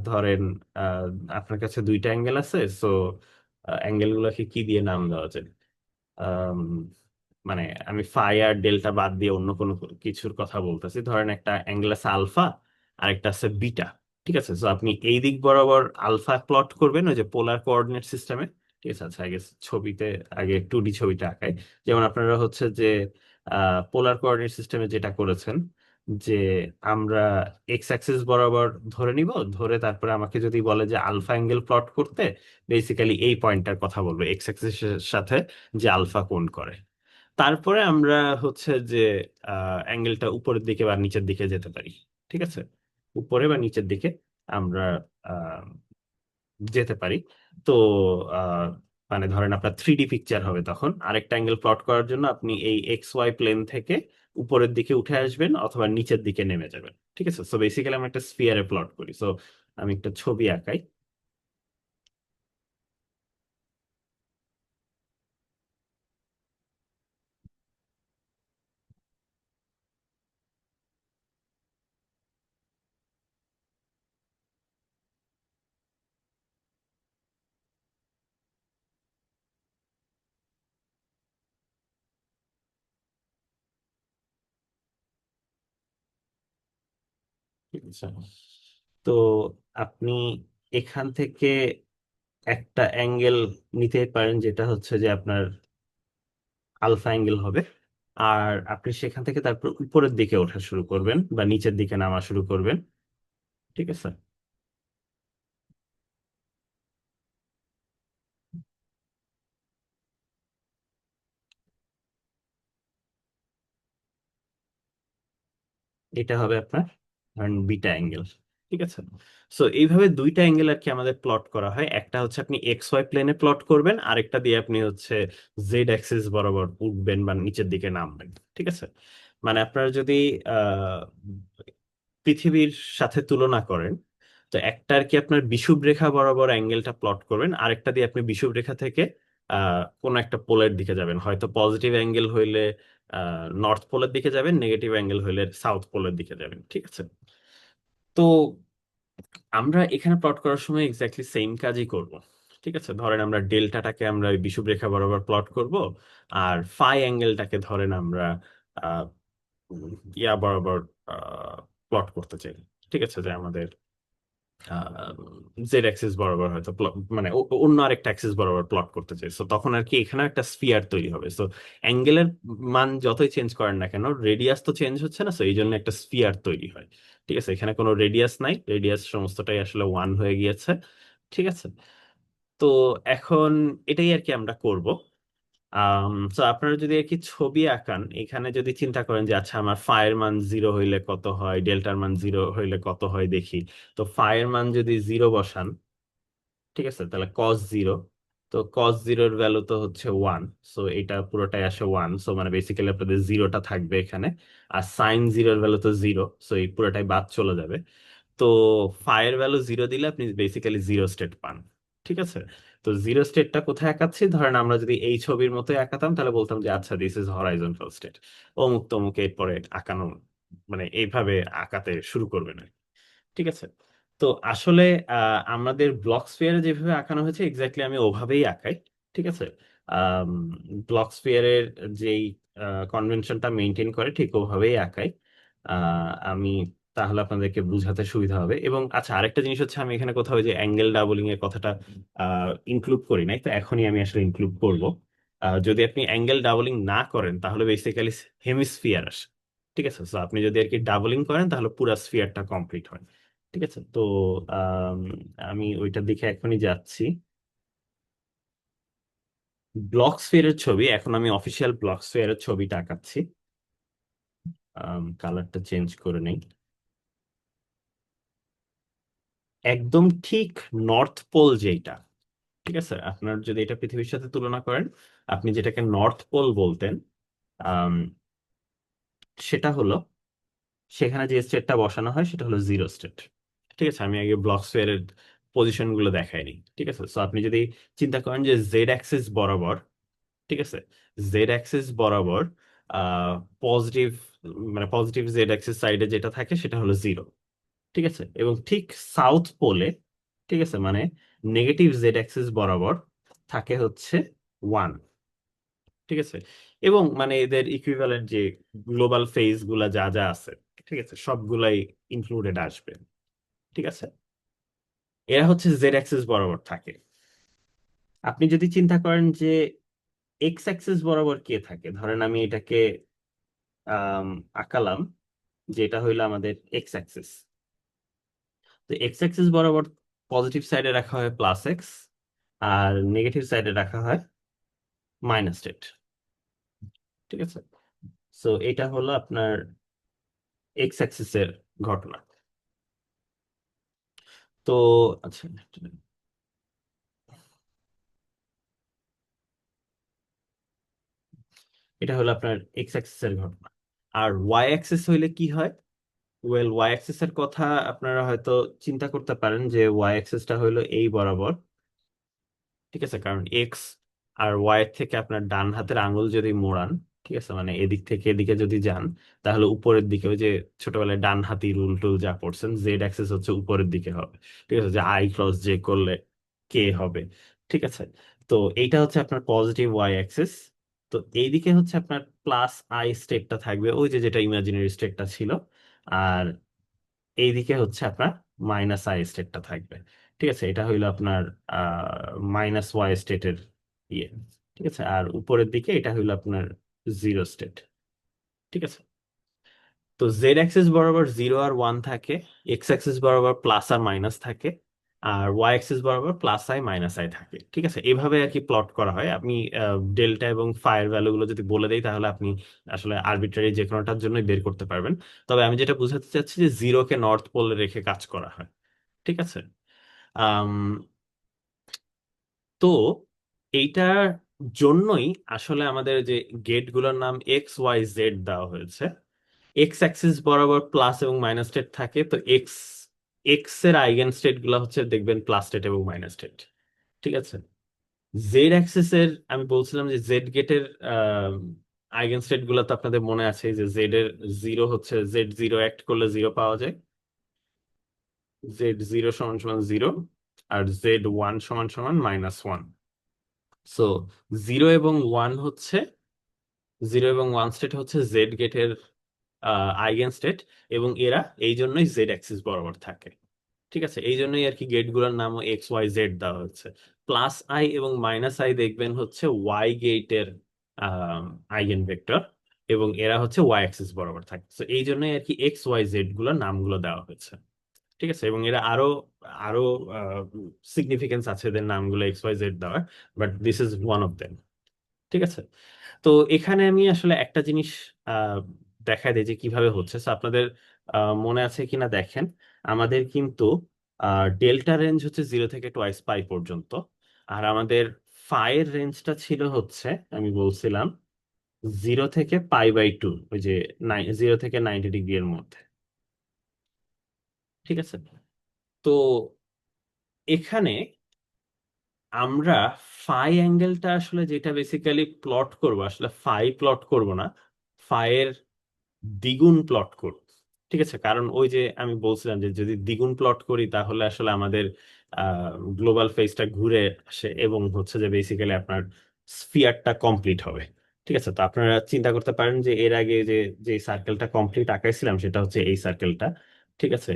ধরেন আহ, আপনার কাছে দুইটা অ্যাঙ্গেল আছে, সো অ্যাঙ্গেল গুলোকে কি দিয়ে নাম দেওয়া যায়? আম, মানে আমি ফাই আর ডেল্টা বাদ দিয়ে অন্য কোনো কিছুর কথা বলতেছি, ধরেন একটা অ্যাঙ্গেল আছে আলফা আর একটা আছে বিটা। ঠিক আছে, তো আপনি এই দিক বরাবর আলফা প্লট করবেন ওই যে পোলার কোঅর্ডিনেট সিস্টেমে। ঠিক আছে, আচ্ছা আগে ছবিতে, আগে 2D ছবিটা আঁকাই। যেমন আপনারা হচ্ছে যে পোলার কোঅর্ডিনেট সিস্টেমে যেটা করেছেন, যে আমরা এক্স অ্যাক্সিস বরাবর ধরে নিব, ধরে তারপরে আমাকে যদি বলে যে আলফা অ্যাঙ্গেল প্লট করতে, বেসিক্যালি এই পয়েন্টটার কথা বলবো, এক্স অ্যাক্সিসের সাথে যে আলফা কোণ করে। তারপরে আমরা হচ্ছে যে অ্যাঙ্গেলটা উপরের দিকে বা নিচের দিকে যেতে পারি। ঠিক আছে, উপরে বা নিচের দিকে আমরা যেতে পারি। তো আহ, মানে ধরেন আপনার 3D পিকচার হবে, তখন আরেকটা অ্যাঙ্গেল প্লট করার জন্য আপনি এই এক্স ওয়াই প্লেন থেকে উপরের দিকে উঠে আসবেন অথবা নিচের দিকে নেমে যাবেন। ঠিক আছে, সো বেসিক্যালি আমরা একটা স্ফিয়ারে প্লট করি। সো আমি একটা ছবি আঁকাই। ঠিক আছে, তো আপনি এখান থেকে একটা অ্যাঙ্গেল নিতে পারেন, যেটা হচ্ছে যে আপনার আলফা অ্যাঙ্গেল হবে। আর আপনি সেখান থেকে তারপর উপরের দিকে ওঠা শুরু করবেন বা নিচের দিকে নামা শুরু করবেন। ঠিক আছে, এটা হবে আপনার ধরেন বিটা অ্যাঙ্গেল। ঠিক আছে, সো এইভাবে দুইটা অ্যাঙ্গেল আর কি আমাদের প্লট করা হয়। একটা হচ্ছে আপনি এক্স ওয়াই প্লেনে প্লট করবেন, আরেকটা দিয়ে আপনি হচ্ছে জেড অ্যাক্সিস বরাবর উঠবেন বা নিচের দিকে নামবেন। ঠিক আছে, মানে আপনারা যদি আহ পৃথিবীর সাথে তুলনা করেন, তো একটা আর কি আপনার বিষুব রেখা বরাবর অ্যাঙ্গেলটা প্লট করবেন, আরেকটা দিয়ে আপনি বিষুব রেখা থেকে কোনো একটা পোলের দিকে যাবেন। হয়তো পজিটিভ অ্যাঙ্গেল হইলে নর্থ পোলের দিকে যাবেন, নেগেটিভ অ্যাঙ্গেল হইলে সাউথ পোলের দিকে যাবেন। ঠিক আছে, তো আমরা এখানে প্লট করার সময় এক্স্যাক্টলি সেম কাজই করব। ঠিক আছে, ধরেন আমরা ডেল্টাটাকে আমরা ওই বিষুব রেখা বরাবর প্লট করব, আর ফাই অ্যাঙ্গেলটাকে ধরেন আমরা আহ, ইয়া বরাবর প্লট করতে চাই। ঠিক আছে, যে আমাদের জেড অ্যাক্সিস বরাবর হয়তো মানে অন্য আরেকটা অ্যাক্সিস বরাবর প্লট করতে চাই। তো তখন আর কি এখানে একটা স্ফিয়ার তৈরি হবে। তো অ্যাঙ্গেলের মান যতই চেঞ্জ করেন না কেন, রেডিয়াস তো চেঞ্জ হচ্ছে না, তো এই জন্য একটা স্ফিয়ার তৈরি হয়। ঠিক আছে, এখানে কোনো রেডিয়াস নাই, রেডিয়াস সমস্তটাই আসলে ওয়ান হয়ে গিয়েছে। ঠিক আছে, তো এখন এটাই আর কি আমরা করব। তো আপনারা যদি আর কি ছবি আঁকান, এখানে যদি চিন্তা করেন যে আচ্ছা আমার ফায়ের মান জিরো হইলে কত হয়, ডেল্টার মান জিরো হইলে কত হয় দেখি। তো ফায়ের মান যদি জিরো বসান, ঠিক আছে, তাহলে কস জিরো, তো কস জিরোর ভ্যালু তো হচ্ছে ওয়ান। সো এটা পুরোটাই আসে ওয়ান, সো মানে বেসিক্যালি আপনাদের জিরোটা থাকবে এখানে। আর সাইন জিরোর ভ্যালু তো জিরো, সো এই পুরোটাই বাদ চলে যাবে। তো ফায়ের ভ্যালু জিরো দিলে আপনি বেসিক্যালি জিরো স্টেট পান। ঠিক আছে, তো জিরো স্টেটটা কোথায় আঁকাচ্ছি, ধরেন আমরা যদি এই ছবির মতোই আঁকাতাম তাহলে বলতাম যে আচ্ছা দিস ইজ হরাইজন্টাল স্টেট, অমুক তমুক এরপরে আঁকানো, মানে এইভাবে আঁকাতে শুরু করবেন আর কি। ঠিক আছে, তো আসলে আমাদের ব্লক স্ফিয়ারে যেভাবে আঁকানো হয়েছে এক্স্যাক্টলি আমি ওভাবেই আঁকাই। ঠিক আছে, ব্লক স্ফিয়ারের যেই কনভেনশনটা মেনটেন করে ঠিক ওভাবেই আঁকাই আমি, তাহলে আপনাদেরকে বুঝাতে সুবিধা হবে। এবং আচ্ছা আরেকটা জিনিস হচ্ছে, আমি এখানে কোথাও ওই যে অ্যাঙ্গেল ডাবলিং এর কথাটা ইনক্লুড করি নাই, তো এখনই আমি আসলে ইনক্লুড করব। যদি আপনি অ্যাঙ্গেল ডাবলিং না করেন তাহলে বেসিক্যালি হেমিস্ফিয়ার আসে। ঠিক আছে, তো আপনি যদি আর কি ডাবলিং করেন তাহলে পুরো স্ফিয়ারটা কমপ্লিট হয়। ঠিক আছে, তো আম, আমি ওইটার দিকে এখনই যাচ্ছি। ব্লক স্ফিয়ারের ছবি, এখন আমি অফিসিয়াল ব্লক স্ফিয়ারের ছবিটা আঁকাচ্ছি। কালারটা চেঞ্জ করে নেই। একদম ঠিক নর্থ পোল যেটা, ঠিক আছে, আপনার যদি এটা পৃথিবীর সাথে তুলনা করেন, আপনি যেটাকে নর্থ পোল বলতেন, আম, সেটা হলো সেখানে যে স্টেটটা বসানো হয় সেটা হলো জিরো স্টেট। ঠিক আছে, আমি আগে ব্লক স্ফিয়ারের পজিশন গুলো দেখাইনি। ঠিক আছে, তো আপনি যদি চিন্তা করেন যে জেড অ্যাক্সিস বরাবর, ঠিক আছে, জেড অ্যাক্সিস বরাবর পজিটিভ, মানে পজিটিভ জেড অ্যাক্সিস সাইডে যেটা থাকে সেটা হলো জিরো। ঠিক আছে, এবং ঠিক সাউথ পোলে, ঠিক আছে, মানে নেগেটিভ জেড অ্যাক্সিস বরাবর থাকে হচ্ছে ওয়ান। ঠিক আছে, এবং মানে এদের ইকুইভ্যালেন্ট যে গ্লোবাল ফেজ গুলা যা যা আছে, ঠিক আছে, সবগুলাই ইনক্লুডেড আসবে। ঠিক আছে, এরা হচ্ছে জেড অ্যাক্সিস বরাবর থাকে। আপনি যদি চিন্তা করেন যে এক্স অ্যাক্সিস বরাবর কে থাকে, ধরেন আমি এটাকে আঁকালাম, যেটা হইলো আমাদের এক্স অ্যাক্সিস। তো এক্স অ্যাক্সিস বরাবর পজিটিভ সাইডে রাখা হয় প্লাস এক্স, আর নেগেটিভ সাইডে রাখা হয় মাইনাস টেট। ঠিক আছে, সো এটা হলো আপনার এক্স অ্যাক্সিসের ঘটনা। তো আচ্ছা, এটা হলো আপনার এক্স অ্যাক্সিস এর ঘটনা। আর ওয়াই অ্যাক্সিস হইলে কি হয়? ওয়েল, ওয়াই অ্যাক্সিস এর কথা আপনারা হয়তো চিন্তা করতে পারেন যে ওয়াই অ্যাক্সিসটা হইলো এই বরাবর। ঠিক আছে, কারণ এক্স আর ওয়াই এর থেকে আপনার ডান হাতের আঙুল যদি মোড়ান, ঠিক আছে, মানে এদিক থেকে এদিকে যদি যান, তাহলে উপরের দিকে ওই যে ছোটবেলায় ডান হাতি রুল টুল যা পড়ছেন, জেড অ্যাক্সিস হচ্ছে উপরের দিকে হবে। ঠিক আছে, যে আই ক্রস জে করলে কে হবে। ঠিক আছে, তো এইটা হচ্ছে আপনার পজিটিভ ওয়াই অ্যাক্সিস। তো এইদিকে হচ্ছে আপনার প্লাস আই স্টেটটা থাকবে, ওই যে যেটা ইমাজিনারি স্টেটটা ছিল। আর এইদিকে হচ্ছে আপনার মাইনাস আই স্টেটটা থাকবে। ঠিক আছে, এটা হইলো আপনার মাইনাস ওয়াই স্টেটের ইয়ে। ঠিক আছে, আর উপরের দিকে এটা হইলো আপনার জিরো স্টেট। ঠিক আছে, তো জেড অ্যাক্সিস বরাবর জিরো আর ওয়ান থাকে, এক্স অ্যাক্সিস বরাবর প্লাস আর মাইনাস থাকে, আর ওয়াই অ্যাক্সিস বরাবর প্লাস আই মাইনাস আই থাকে। ঠিক আছে, এইভাবে আর কি প্লট করা হয়। আপনি ডেল্টা এবং ফাইয়ের ভ্যালুগুলো যদি বলে দেই, তাহলে আপনি আসলে আরবিট্রারি যে কোনোটার জন্যই বের করতে পারবেন। তবে আমি যেটা বোঝাতে চাচ্ছি যে জিরোকে নর্থ পোলে রেখে কাজ করা হয়। ঠিক আছে, আম, তো এইটার জন্যই আসলে আমাদের যে গেটগুলোর নাম এক্স ওয়াই জেড দেওয়া হয়েছে। এক্স অ্যাক্সিস বরাবর প্লাস এবং মাইনাস স্টেট থাকে, তো এক্স এক্স এর আইগেন স্টেট গুলো হচ্ছে দেখবেন প্লাস স্টেট এবং মাইনাস স্টেট। ঠিক আছে, জেড অ্যাক্সিস এর আমি বলছিলাম যে জেড গেটের আইগেন স্টেট গুলো তো আপনাদের মনে আছে, যে জেড এর জিরো হচ্ছে জেড জিরো অ্যাক্ট করলে জিরো পাওয়া যায়, জেড জিরো সমান সমান জিরো, আর জেড ওয়ান সমান সমান মাইনাস ওয়ান। সো জিরো এবং ওয়ান হচ্ছে, জিরো এবং ওয়ান স্টেট হচ্ছে জেড গেটের আইগেন স্টেট, এবং এরা এই জন্যই জেড অ্যাক্সিস বরাবর থাকে। ঠিক আছে, এই জন্যই আর কি গেটগুলোর নাম এক্স ওয়াই জেড দেওয়া হচ্ছে। প্লাস আই এবং মাইনাস আই দেখবেন হচ্ছে ওয়াই গেটের আইগেন ভেক্টর, এবং এরা হচ্ছে ওয়াই অ্যাক্সিস বরাবর থাকে। তো এই জন্যই আর কি এক্স ওয়াই জেড গুলোর নামগুলো দেওয়া হয়েছে। ঠিক আছে, এবং এরা আরো আরো সিগনিফিকেন্স আছে এদের নামগুলো এক্স ওয়াই জেড দেওয়ার, but this is one of them. ঠিক আছে, তো এখানে আমি আসলে একটা জিনিস আহ দেখাই দিই যে কিভাবে হচ্ছে। So, আপনাদের মনে আছে কিনা দেখেন, আমাদের কিন্তু ডেল্টা রেঞ্জ হচ্ছে জিরো থেকে টোয়াইস পাই পর্যন্ত। আর আমাদের ফাইয়ের রেঞ্জটা ছিল হচ্ছে, আমি বলছিলাম, জিরো থেকে পাই বাই টু, ওই যে জিরো থেকে 90 ডিগ্রি এর মধ্যে। ঠিক আছে, তো এখানে আমরা ফাই অ্যাঙ্গেলটা আসলে যেটা বেসিক্যালি প্লট করব, আসলে ফাই প্লট করব না, ফাইয়ের দ্বিগুণ প্লট করব। ঠিক আছে, কারণ ওই যে আমি বলছিলাম যে যদি দ্বিগুণ প্লট করি, তাহলে আসলে আমাদের গ্লোবাল ফেজটা ঘুরে আসে, এবং হচ্ছে যে বেসিক্যালি আপনার স্ফিয়ারটা কমপ্লিট হবে। ঠিক আছে, তো আপনারা চিন্তা করতে পারেন যে এর আগে যে যে সার্কেলটা কমপ্লিট আঁকাইছিলাম, সেটা হচ্ছে এই সার্কেলটা। ঠিক আছে,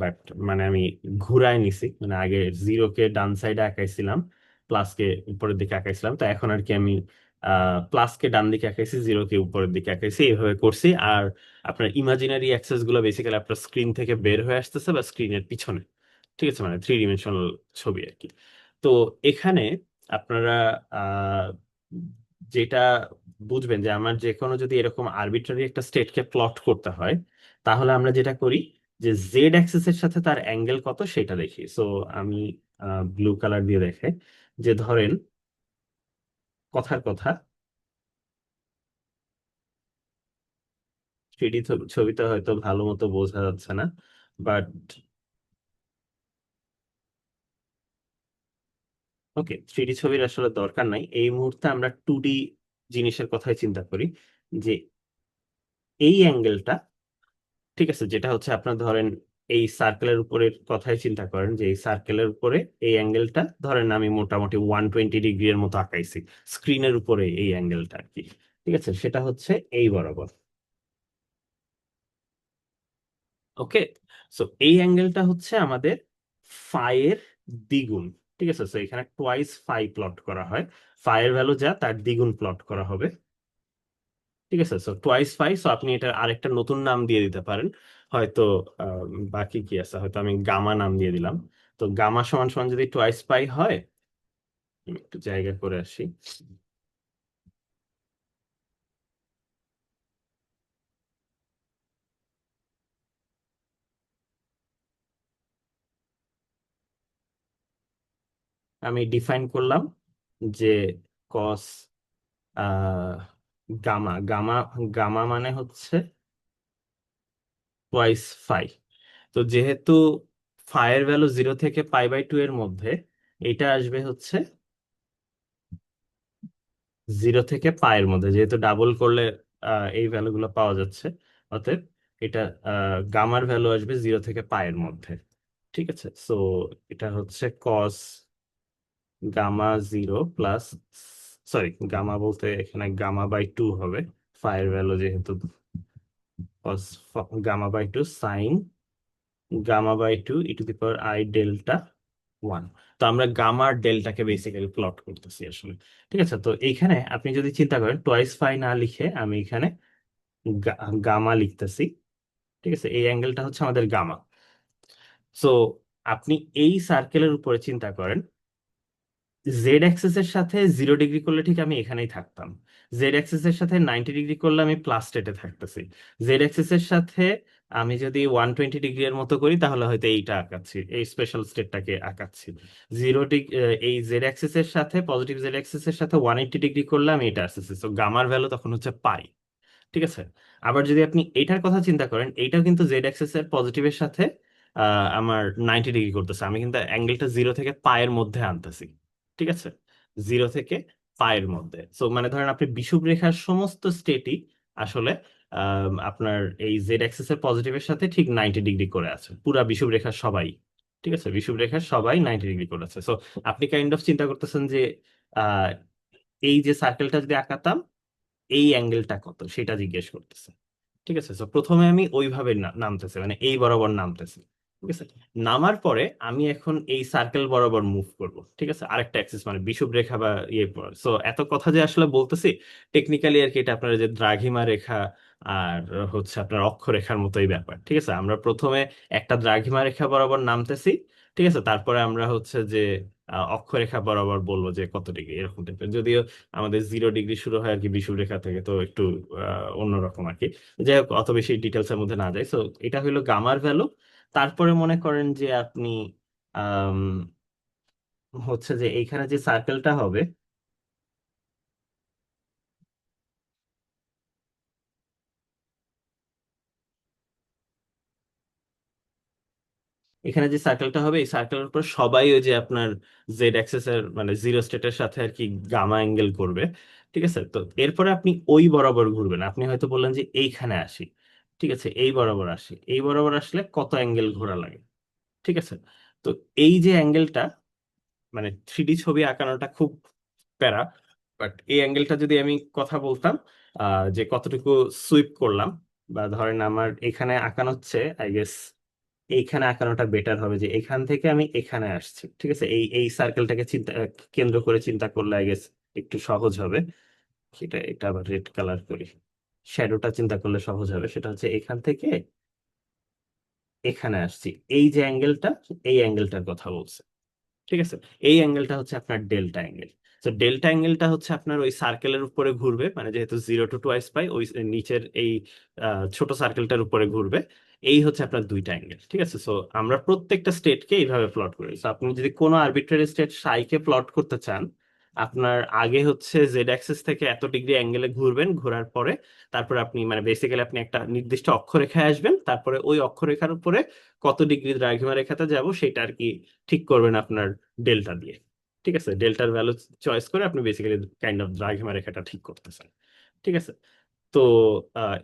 বাট মানে আমি ঘুরায় নিছি, মানে আগে জিরোকে ডান সাইডে আঁকাইছিলাম, প্লাসকে উপরের দিকে আঁকাইছিলাম, তো এখন আর কি আমি প্লাসকে ডান দিকে আঁকাইছি, জিরোকে উপরের দিকে আঁকাইছি, এইভাবে করছি। আর আপনার ইমাজিনারি অ্যাক্সেস গুলো বেসিক্যালি আপনার স্ক্রিন থেকে বের হয়ে আসতেছে বা স্ক্রিনের পিছনে। ঠিক আছে, মানে থ্রি ডিমেনশনাল ছবি আর কি। তো এখানে আপনারা আহ, যেটা বুঝবেন যে আমার যে কোনো যদি এরকম আরবিট্রারি একটা স্টেটকে প্লট করতে হয়, তাহলে আমরা যেটা করি যে জেড অ্যাক্সিস এর সাথে তার অ্যাঙ্গেল কত সেটা দেখি। সো আমি ব্লু কালার দিয়ে দেখে, যে ধরেন কথার কথা, থ্রিডি ছবিতে হয়তো ভালো মতো বোঝা যাচ্ছে না, বাট ওকে, থ্রিডি ছবির আসলে দরকার নাই এই মুহূর্তে, আমরা টু ডি জিনিসের কথাই চিন্তা করি। যে এই অ্যাঙ্গেলটা, ঠিক আছে, যেটা হচ্ছে আপনার ধরেন এই সার্কেলের উপরের কথাই চিন্তা করেন, যে এই সার্কেলের উপরে এই অ্যাঙ্গেলটা ধরেন আমি মোটামুটি 120 ডিগ্রি এর মতো আঁকাইছি স্ক্রিনের উপরে, এই অ্যাঙ্গেলটা আর কি। ঠিক আছে, সেটা হচ্ছে এই বরাবর। ওকে, সো এই অ্যাঙ্গেলটা হচ্ছে আমাদের ফাইয়ের দ্বিগুণ। ঠিক আছে, সো এখানে টোয়াইস ফাই প্লট করা হয়, ফাইয়ের ভ্যালু যা তার দ্বিগুণ প্লট করা হবে। ঠিক আছে, সো টোয়াইস ফাই, সো আপনি এটা আরেকটা নতুন নাম দিয়ে দিতে পারেন হয়তো। আহ, বাকি কি আছে, হয়তো আমি গামা নাম দিয়ে দিলাম। তো গামা সমান সমান যদি টোয়াইস পাই হয়, আমি একটু জায়গা করে আসি। আমি ডিফাইন করলাম যে কস গামা গামা গামা মানে হচ্ছে টোয়াইস ফাই। তো যেহেতু ফাই এর ভ্যালু 0 থেকে π/2 এর মধ্যে, এটা আসবে হচ্ছে 0 থেকে π এর মধ্যে, যেহেতু ডাবল করলে এই ভ্যালুগুলো পাওয়া যাচ্ছে। অতএব এটা গামার ভ্যালু আসবে 0 থেকে π এর মধ্যে। ঠিক আছে, সো এটা হচ্ছে cos gamma 0 plus, sorry gamma বলতে এখানে গামা/2 হবে, ফাই এর ভ্যালু যেহেতু কস গামা/2 সাইন গামা/2 e⁻i⁻1। তো আমরা গামা আর ডেল্টাকে বেসিক্যালি প্লট করতেছি আসলে। ঠিক আছে, তো এইখানে আপনি যদি চিন্তা করেন টোয়াইস ফাই না লিখে আমি এখানে গামা লিখতেছি। ঠিক আছে, এই অ্যাঙ্গেলটা হচ্ছে আমাদের গামা। সো আপনি এই সার্কেলের উপরে চিন্তা করেন, জেড অ্যাক্সিস এর সাথে 0 ডিগ্রি করলে ঠিক আমি এখানেই থাকতাম। জেড অ্যাক্সিস এর সাথে 90 ডিগ্রি করলে আমি প্লাস স্টেটে থাকতেছি। জেড অ্যাক্সিস এর সাথে আমি যদি 120 ডিগ্রি এর মতো করি তাহলে হয়তো এইটা আঁকাচ্ছি, এই স্পেশাল স্টেটটাকে আঁকাচ্ছি। 0 ডিগ্রি, এই জেড অ্যাক্সিস এর সাথে পজিটিভ জেড অ্যাক্সিস এর সাথে 180 ডিগ্রি করলে আমি এটা আসতেছি। তো গামার ভ্যালু তখন হচ্ছে পাই। ঠিক আছে, আবার যদি আপনি এটার কথা চিন্তা করেন, এইটাও কিন্তু জেড অ্যাক্সিস এর পজিটিভের সাথে আমার 90 ডিগ্রি করতেছে। আমি কিন্তু অ্যাঙ্গেলটা 0 থেকে π এর মধ্যে আনতেছি। ঠিক আছে, 0 থেকে π এর মধ্যে। সো মানে ধরেন আপনি বিষুব রেখার সমস্ত স্টেটই আসলে আপনার এই জেড অ্যাক্সিস এর পজিটিভের সাথে ঠিক 90 ডিগ্রি করে আছে, পুরা বিষুব রেখার সবাই। ঠিক আছে, বিষুব রেখার সবাই 90 ডিগ্রি করে আছে। সো আপনি কাইন্ড অফ চিন্তা করতেছেন যে আহ, এই যে সার্কেলটা যদি আঁকাতাম, এই অ্যাঙ্গেলটা কত সেটা জিজ্ঞেস করতেছে। ঠিক আছে, তো প্রথমে আমি ওইভাবে নামতেছে, মানে এই বরাবর নামতেছে। ঠিক আছে, নামার পরে আমি এখন এই সার্কেল বরাবর মুভ করব। ঠিক আছে, আরেকটা অ্যাক্সিস মানে বিষুব রেখা বা ইয়ে। সো এত কথা যে আসলে বলতেছি, টেকনিক্যালি আর কি এটা আপনার যে দ্রাঘিমা রেখা আর হচ্ছে আপনার অক্ষরেখার মতোই ব্যাপার। ঠিক আছে, আমরা প্রথমে একটা দ্রাঘিমা রেখা বরাবর নামতেছি। ঠিক আছে, তারপরে আমরা হচ্ছে যে অক্ষরেখা বরাবর বলবো যে কত ডিগ্রি, এরকম টাইপের। যদিও আমাদের 0 ডিগ্রি শুরু হয় আর কি বিষুব রেখা থেকে, তো একটু অন্যরকম আর কি। যাই হোক, অত বেশি ডিটেলস এর মধ্যে না যাই। সো এটা হলো গামার ভ্যালু। তারপরে মনে করেন যে আপনি আম, হচ্ছে যে এইখানে যে সার্কেলটা হবে, এখানে যে সার্কেলটা হবে এই সার্কেলের উপর সবাই ওই যে আপনার জেড অ্যাক্সিস এর মানে জিরো স্টেটের সাথে আর কি গামা অ্যাঙ্গেল করবে। ঠিক আছে, তো এরপরে আপনি ওই বরাবর ঘুরবেন। আপনি হয়তো বললেন যে এইখানে আসি। ঠিক আছে, এই বরাবর আসি, এই বরাবর আসলে কত অ্যাঙ্গেল ঘোরা লাগে। ঠিক আছে, তো এই যে অ্যাঙ্গেলটা, মানে 3D ছবি আঁকানোটা খুব প্যারা। বাট এই অ্যাঙ্গেলটা যদি আমি কথা বলতাম, যে কতটুকু সুইপ করলাম, বা ধরেন আমার এখানে আঁকানো হচ্ছে, আই গেস এইখানে আঁকানোটা বেটার হবে, যে এখান থেকে আমি এখানে আসছি। ঠিক আছে, এই এই সার্কেলটাকে কেন্দ্র করে চিন্তা করলে আই গেস একটু সহজ হবে। সেটা, এটা আবার রেড কালার করি, শ্যাডোটা চিন্তা করলে সহজ হবে। সেটা হচ্ছে এখান থেকে এখানে আসছি, এই যে অ্যাঙ্গেলটা, এই অ্যাঙ্গেলটার কথা বলছে। ঠিক আছে, এই অ্যাঙ্গেলটা হচ্ছে আপনার ডেল্টা অ্যাঙ্গেল। তো ডেল্টা অ্যাঙ্গেলটা হচ্ছে আপনার ওই সার্কেলের উপরে ঘুরবে, মানে যেহেতু 0 to 2 ওই নিচের এই ছোট সার্কেলটার উপরে ঘুরবে। এই হচ্ছে আপনার দুইটা অ্যাঙ্গেল। ঠিক আছে, সো আমরা প্রত্যেকটা স্টেটকে এইভাবে প্লট করি। তো আপনি যদি কোনো আরবিট্রারি স্টেট সাইকে প্লট করতে চান, আপনার আগে হচ্ছে জেড অ্যাক্সিস থেকে এত ডিগ্রি অ্যাঙ্গেলে ঘুরবেন, ঘোরার পরে তারপরে আপনি মানে বেসিক্যালি আপনি একটা নির্দিষ্ট অক্ষরেখায় আসবেন, তারপরে ওই অক্ষরেখার উপরে কত ডিগ্রি দ্রাঘিমা রেখাতে যাব সেটা আর কি ঠিক করবেন আপনার ডেল্টা দিয়ে। ঠিক আছে, ডেল্টার ভ্যালু চয়েস করে আপনি বেসিক্যালি কাইন্ড অফ দ্রাঘিমা রেখাটা ঠিক করতেছেন। ঠিক আছে, তো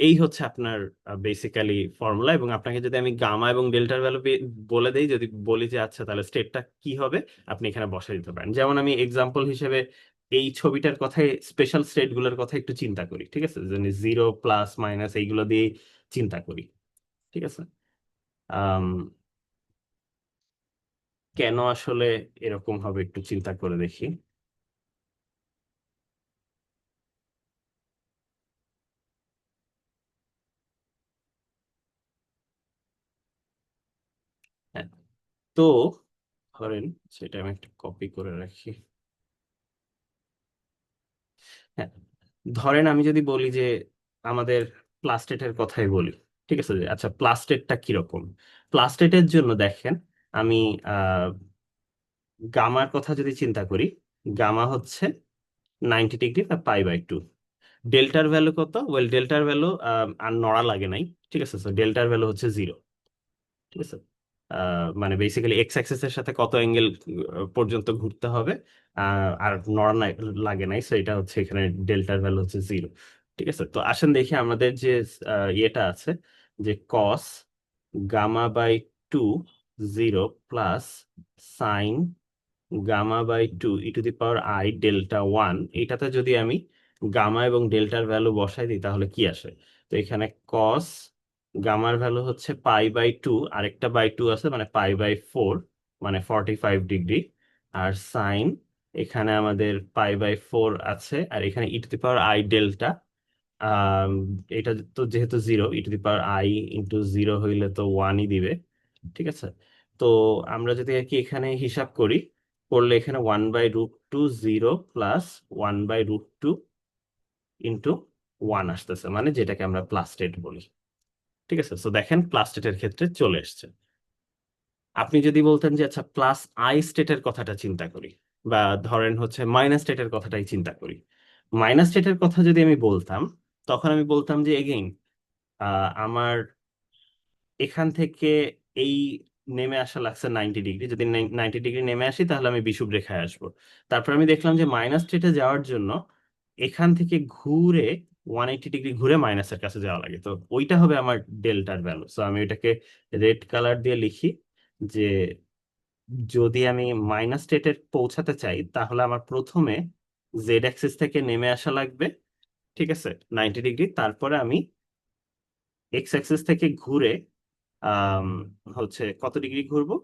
এই হচ্ছে আপনার বেসিক্যালি ফর্মুলা। এবং আপনাকে যদি আমি গামা এবং ডেল্টার ভ্যালু বলে দেই, যদি বলি যে আচ্ছা তাহলে স্টেটটা কি হবে, আপনি এখানে বসাই দিতে পারেন। যেমন আমি এক্সাম্পল হিসেবে এই ছবিটার কথাই, স্পেশাল স্টেট গুলোর কথা একটু চিন্তা করি। ঠিক আছে, মানে 0 প্লাস মাইনাস এইগুলো দিয়ে চিন্তা করি। ঠিক আছে, আম, কেন আসলে এরকম হবে একটু চিন্তা করে দেখি। হ্যাঁ, তো ধরেন সেটা আমি একটা কপি করে রাখি। হ্যাঁ, ধরেন আমি যদি বলি যে আমাদের প্লাস্টেটের কথাই বলি। ঠিক আছে, যে আচ্ছা প্লাস্টেটটা কিরকম। প্লাস্টেটের জন্য দেখেন, আমি গামার কথা যদি চিন্তা করি, গামা হচ্ছে 90 ডিগ্রি বা পাই/2। ডেল্টার ভ্যালু কত? ওয়েল, ডেল্টার ভ্যালু আর নড়া লাগে নাই, ঠিক আছে। ডেল্টার ভ্যালু হচ্ছে 0, ঠিক আছে। মানে বেসিক্যালি এক্স অ্যাক্সিস এর সাথে কত অ্যাঙ্গেল পর্যন্ত ঘুরতে হবে, আর নড়া লাগে নাই, সো এটা হচ্ছে এখানে ডেল্টার ভ্যালু হচ্ছে 0, ঠিক আছে। তো আসেন দেখি আমাদের যে ইয়েটা আছে, যে কস গামা/2 0 প্লাস সাইন গামা/2 e⁻i⁻1, এটাতে যদি আমি গামা এবং ডেল্টার ভ্যালু বসাই দিই তাহলে কি আসে? তো এখানে কস গামার ভ্যালু হচ্ছে পাই/2, আরেকটা বাই 2 আছে মানে পাই/4, মানে 45 ডিগ্রি। আর সাইন, এখানে আমাদের পাই/4 আছে, আর এখানে e⁻i⁻, আহ এটা তো যেহেতু 0, e⁻i × 0 হইলে তো 1ই দিবে, ঠিক আছে। তো আমরা যদি আর কি এখানে হিসাব করি, করলে এখানে 1/√2 0 প্লাস 1/√2 ইন্টু 1 আসতেছে, মানে যেটাকে আমরা প্লাস স্টেট বলি, ঠিক আছে। তো দেখেন প্লাস স্টেটের ক্ষেত্রে চলে এসছে। আপনি যদি বলতেন যে আচ্ছা প্লাস আই স্টেটের কথাটা চিন্তা করি, বা ধরেন হচ্ছে মাইনাস স্টেটের কথাটাই চিন্তা করি, মাইনাস স্টেটের কথা যদি আমি বলতাম, তখন আমি বলতাম যে এগেইন আমার এখান থেকে এই নেমে আসা লাগছে 90 ডিগ্রি, যদি 90 ডিগ্রি নেমে আসি তাহলে আমি বিষুব রেখায় আসবো। তারপর আমি দেখলাম যে মাইনাস স্টেটে যাওয়ার জন্য এখান থেকে ঘুরে 180 ডিগ্রি ঘুরে মাইনাসের কাছে যাওয়া লাগে, তো ওইটা হবে আমার ডেল্টার ভ্যালু। সো আমি ওইটাকে রেড কালার দিয়ে লিখি, যে যদি আমি মাইনাস স্টেটে পৌঁছাতে চাই তাহলে আমার প্রথমে জেড অ্যাক্সিস থেকে নেমে আসা লাগবে, ঠিক আছে, 90 ডিগ্রি। তারপরে আমি এক্স অ্যাক্সিস থেকে ঘুরে আম, হচ্ছে কত ডিগ্রি ঘুরবো,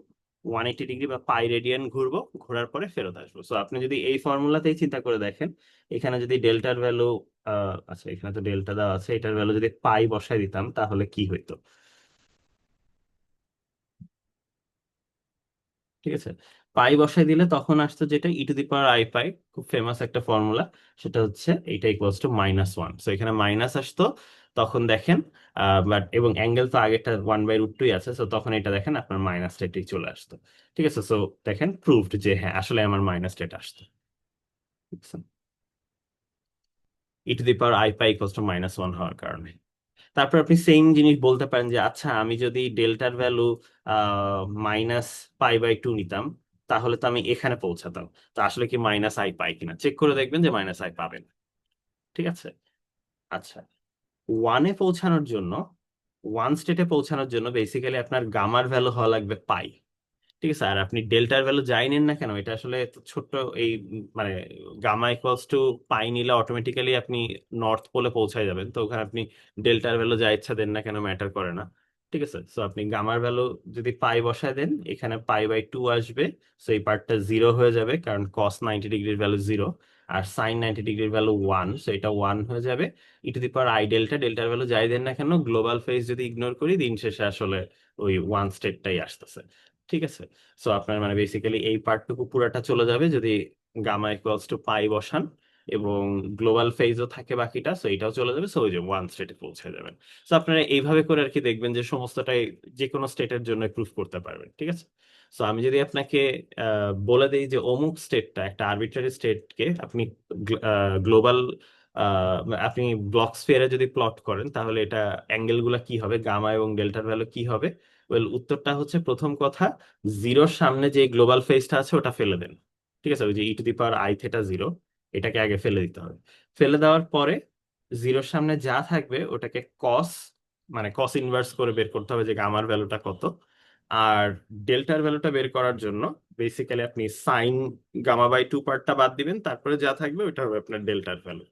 180 ডিগ্রি বা পাই রেডিয়ান ঘুরবো, ঘোরার পরে ফেরত আসবো। সো আপনি যদি এই ফর্মুলাতেই চিন্তা করে দেখেন, এখানে যদি ডেল্টার ভ্যালু, আচ্ছা এখানে তো ডেল্টা দেওয়া আছে, এটার ভ্যালু যদি পাই বসাই দিতাম তাহলে কি হইতো, ঠিক আছে। পাই বসাই দিলে তখন আসতো যেটা e⁻i পাই, খুব ফেমাস একটা ফর্মুলা, সেটা হচ্ছে এটা ইকুয়ালস টু -1। সো এখানে মাইনাস আসতো, তখন দেখেন বাট এবং অ্যাঙ্গেল তো আগেরটা 1/√2 আছে, সো তখন এটা দেখেন আপনার মাইনাস স্টেটই চলে আসতো, ঠিক আছে। সো দেখেন প্রুভড যে হ্যাঁ আসলে আমার মাইনাস স্টেট আসতো, e⁻i পাই ইকুয়ালস টু -1 হওয়ার কারণে। তারপর আপনি সেম জিনিস বলতে পারেন যে আচ্ছা আমি যদি ডেল্টার ভ্যালু -পাই/2 নিতাম তাহলে তো আমি এখানে পৌঁছাতাম, তো আসলে কি -i পাই কিনা চেক করে দেখবেন যে -i পাবেন, ঠিক আছে। আচ্ছা, ওয়ানে পৌঁছানোর জন্য, ওয়ান স্টেটে পৌঁছানোর জন্য বেসিক্যালি আপনার গামার ভ্যালু হওয়া লাগবে পাই, ঠিক আছে। আর আপনি ডেল্টার ভ্যালু যাই নেন না কেন, এটা আসলে তো ছোট্ট এই মানে গামা ইকুয়ালস টু পাই নিলে অটোমেটিক্যালি আপনি নর্থ পোলে পৌঁছায় যাবেন, তো ওখানে আপনি ডেল্টার ভ্যালু যা ইচ্ছা দেন না কেন ম্যাটার করে না, ঠিক আছে। সো আপনি গামার ভ্যালু যদি পাই বসায় দেন, এখানে পাই/2 আসবে, সো এই পার্টটা 0 হয়ে যাবে কারণ কস 90 ডিগ্রির ভ্যালু 0, আর সাইন 90 ডিগ্রির ভ্যালু 1, সো এটা 1 হয়ে যাবে। e⁻i⁻, ডেল্টার ভ্যালু যাই দেন না কেন, গ্লোবাল ফেজ যদি ইগনোর করি, দিন শেষে আসলে ওই ওয়ান স্টেটটাই আসতেছে, ঠিক আছে। সো আপনার মানে বেসিক্যালি এই পার্টটুকু পুরাটা চলে যাবে যদি গামা ইকুয়ালস টু পাই বসান, এবং গ্লোবাল ফেজও থাকে বাকিটা, সো এটাও চলে যাবে, সো ওই যে ওয়ান স্টেটে পৌঁছে যাবেন। সো আপনারা এইভাবে করে আর কি দেখবেন যে সমস্তটাই যে কোনো স্টেটের জন্য প্রুফ করতে পারবেন, ঠিক আছে। সো আমি যদি আপনাকে বলে দিই যে অমুক স্টেটটা একটা আরবিট্রারি স্টেটকে আপনি গ্লোবাল, আপনি ব্লক স্ফিয়ারে যদি প্লট করেন তাহলে এটা অ্যাঙ্গেল গুলা কি হবে, গামা এবং ডেল্টার ভ্যালু কি হবে? ওয়েল, উত্তরটা হচ্ছে প্রথম কথা, জিরোর সামনে যে গ্লোবাল ফেজটা আছে ওটা ফেলে দেন, ঠিক আছে। ওই যে e⁻i⁻0, এটাকে আগে ফেলে দিতে হবে। ফেলে দেওয়ার পরে জিরোর সামনে যা থাকবে ওটাকে কস, মানে কস ইনভার্স করে বের করতে হবে যে গামার ভ্যালুটা কত। আর ডেল্টার ভ্যালুটা বের করার জন্য বেসিক্যালি আপনি সাইন গামা/2 পার্টটা বাদ দিবেন, তারপরে যা থাকবে ওটা হবে আপনার ডেল্টার ভ্যালু,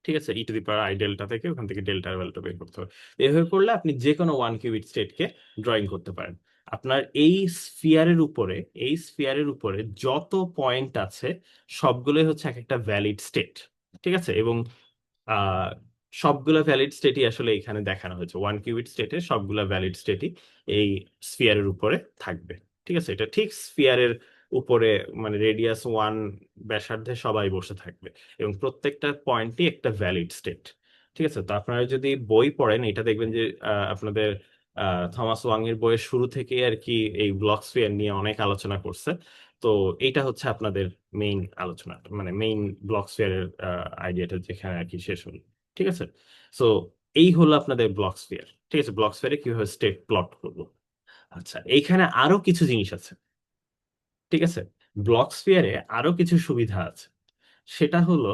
ঠিক আছে। e⁻i⁻ থেকে ওখান থেকে ডেল্টার ভ্যালুটা বের করতে হবে। এভাবে করলে আপনি যে কোনো ওয়ান কিউবিট স্টেটকে ড্রয়িং করতে পারেন। আপনার এই স্ফিয়ারের উপরে, এই স্ফিয়ারের উপরে যত পয়েন্ট আছে সবগুলোই হচ্ছে এক একটা ভ্যালিড স্টেট, ঠিক আছে। এবং আহ সবগুলা ভ্যালিড স্টেটই আসলে এখানে দেখানো হয়েছে, ওয়ান কিউবিট স্টেটে সবগুলা ভ্যালিড স্টেটই এই স্ফিয়ারের উপরে থাকবে, ঠিক আছে। এটা ঠিক স্ফিয়ারের উপরে, মানে রেডিয়াস 1 ব্যাসার্ধে সবাই বসে থাকবে, এবং প্রত্যেকটা পয়েন্টই একটা ভ্যালিড স্টেট, ঠিক আছে। তো আপনারা যদি বই পড়েন এটা দেখবেন যে আপনাদের থমাস ওয়াং এর বইয়ের শুরু থেকেই আর কি এই ব্লক স্ফিয়ার নিয়ে অনেক আলোচনা করছে। তো এইটা হচ্ছে আপনাদের মেইন আলোচনা, মানে মেইন ব্লক স্ফিয়ারের আইডিয়াটা যেখানে আর কি শেষ হলো। ঠিক আছে, সো এই হলো আপনাদের ব্লক স্ফিয়ার। ঠিক আছে, ব্লক স্ফিয়ারে কিভাবে স্টেট প্লট করবো। আচ্ছা, এইখানে আরো কিছু জিনিস আছে। ঠিক আছে, ব্লক স্ফিয়ারে আরো কিছু সুবিধা আছে। সেটা হলো,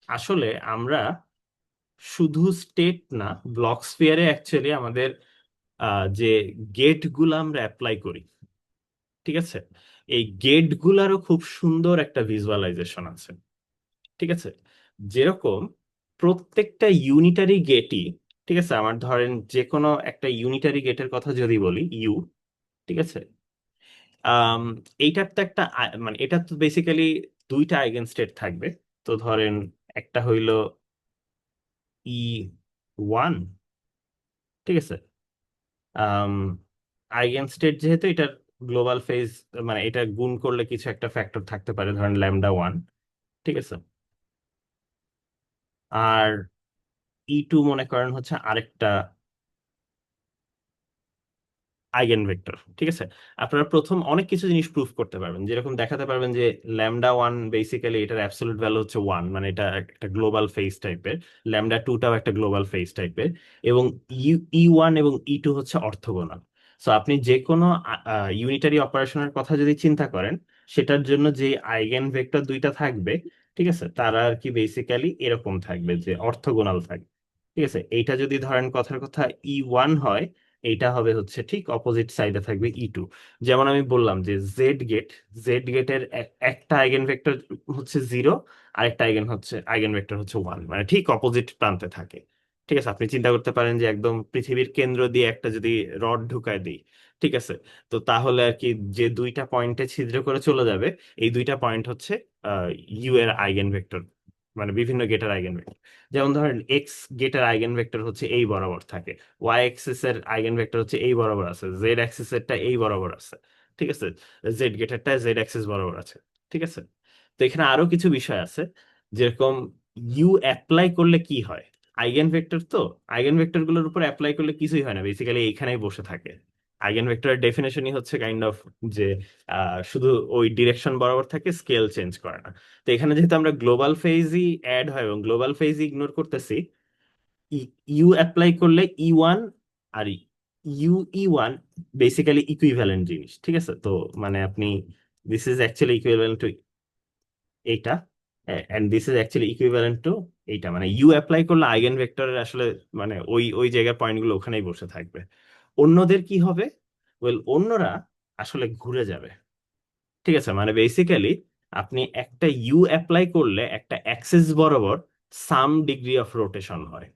আসলে আমরা শুধু স্টেট না, ব্লক স্ফিয়ারে অ্যাকচুয়ালি আমাদের যে গেট গুলো আমরা অ্যাপ্লাই করি, ঠিক আছে, এই গেট গুলারও খুব সুন্দর একটা ভিজুয়ালাইজেশন আছে। ঠিক আছে, যেরকম প্রত্যেকটা ইউনিটারি গেটই, ঠিক আছে, আমার ধরেন যে কোনো একটা ইউনিটারি গেটের কথা যদি বলি, ইউ, ঠিক আছে, আম, এইটার তো একটা মানে এটা তো বেসিক্যালি দুইটা আইগেন স্টেট থাকবে। তো ধরেন একটা হইল E1, ঠিক আছে, আইগেন স্টেট যেহেতু এটার গ্লোবাল ফেজ, মানে এটা গুণ করলে কিছু একটা ফ্যাক্টর থাকতে পারে, ধরেন ল্যামডা 1, ঠিক আছে। আর E2 মনে করেন হচ্ছে আরেকটা আইগেন ভেক্টর। ঠিক আছে, আপনারা প্রথম অনেক কিছু জিনিস প্রুফ করতে পারবেন, যেরকম দেখাতে পারবেন যে ল্যামডা 1 বেসিক্যালি এটার অ্যাবসলিউট ভ্যালু হচ্ছে 1, মানে এটা একটা গ্লোবাল ফেজ টাইপের। ল্যামডা 2টাও একটা গ্লোবাল ফেজ টাইপের। এবং E1 এবং E2 হচ্ছে অর্থগোনাল। সো আপনি যে কোনো ইউনিটারি অপারেশনের কথা যদি চিন্তা করেন, সেটার জন্য যে আইগেন ভেক্টর দুইটা থাকবে, ঠিক আছে, তারা আর কি বেসিক্যালি এরকম থাকবে যে অর্থগোনাল থাকবে। ঠিক আছে, এইটা যদি ধরেন কথার কথা E1 হয়, এইটা হবে হচ্ছে ঠিক অপোজিট সাইডে থাকবে E2। যেমন আমি বললাম যে জেড গেটের একটা আইগেন ভেক্টর হচ্ছে 0, আরেকটা আইগেন ভেক্টর হচ্ছে 1, মানে ঠিক অপোজিট প্রান্তে থাকে। ঠিক আছে, আপনি চিন্তা করতে পারেন যে একদম পৃথিবীর কেন্দ্র দিয়ে একটা যদি রড ঢুকায় দিই, ঠিক আছে, তো তাহলে আর কি যে দুইটা পয়েন্টে ছিদ্র করে চলে যাবে, এই দুইটা পয়েন্ট হচ্ছে ইউ এর আইগেন ভেক্টর, মানে বিভিন্ন গেটের আইগেন ভেক্টর। যেমন ধরেন এক্স গেটের আইগেন ভেক্টর হচ্ছে এই বরাবর থাকে, ওয়াই অ্যাক্সিস এর আইগেন ভেক্টর হচ্ছে এই বরাবর আছে, জেড অ্যাক্সিস এরটা এই বরাবর আছে। ঠিক আছে, জেড গেটেরটা জেড অ্যাক্সিস বরাবর আছে। ঠিক আছে, তো এখানে আরো কিছু বিষয় আছে, যেরকম ইউ অ্যাপ্লাই করলে কি হয়। আইগেন ভেক্টর তো, আইগেন ভেক্টর গুলোর উপর অ্যাপ্লাই করলে কিছুই হয় না, বেসিক্যালি এইখানেই বসে থাকে। আইগেন ভেক্টরের ডেফিনেশনই হচ্ছে কাইন্ড অফ যে শুধু ওই ডিরেকশন বরাবর থাকে, স্কেল চেঞ্জ করে না। তো এখানে যেহেতু আমরা গ্লোবাল ফেজই অ্যাড হয় এবং গ্লোবাল ফেজ ইগনোর করতেছি, ইউ অ্যাপ্লাই করলে E1 are you E1 basically equivalent জিনিস। ঠিক আছে, তো মানে আপনি, this is actually equivalent to এইটা, and this is actually equivalent to এইটা, মানে ইউ অ্যাপ্লাই করলে আইগেন ভেক্টরের আসলে মানে ওই ওই জায়গার পয়েন্টগুলো ওখানেই বসে থাকবে। অন্যদের কি হবে, ওয়েল অন্যরা আসলে ঘুরে যাবে। ঠিক আছে, মানে বেসিক্যালি আপনি একটা ইউ অ্যাপ্লাই করলে একটা অ্যাক্সিস বরাবর সাম ডিগ্রি অফ রোটেশন হয়।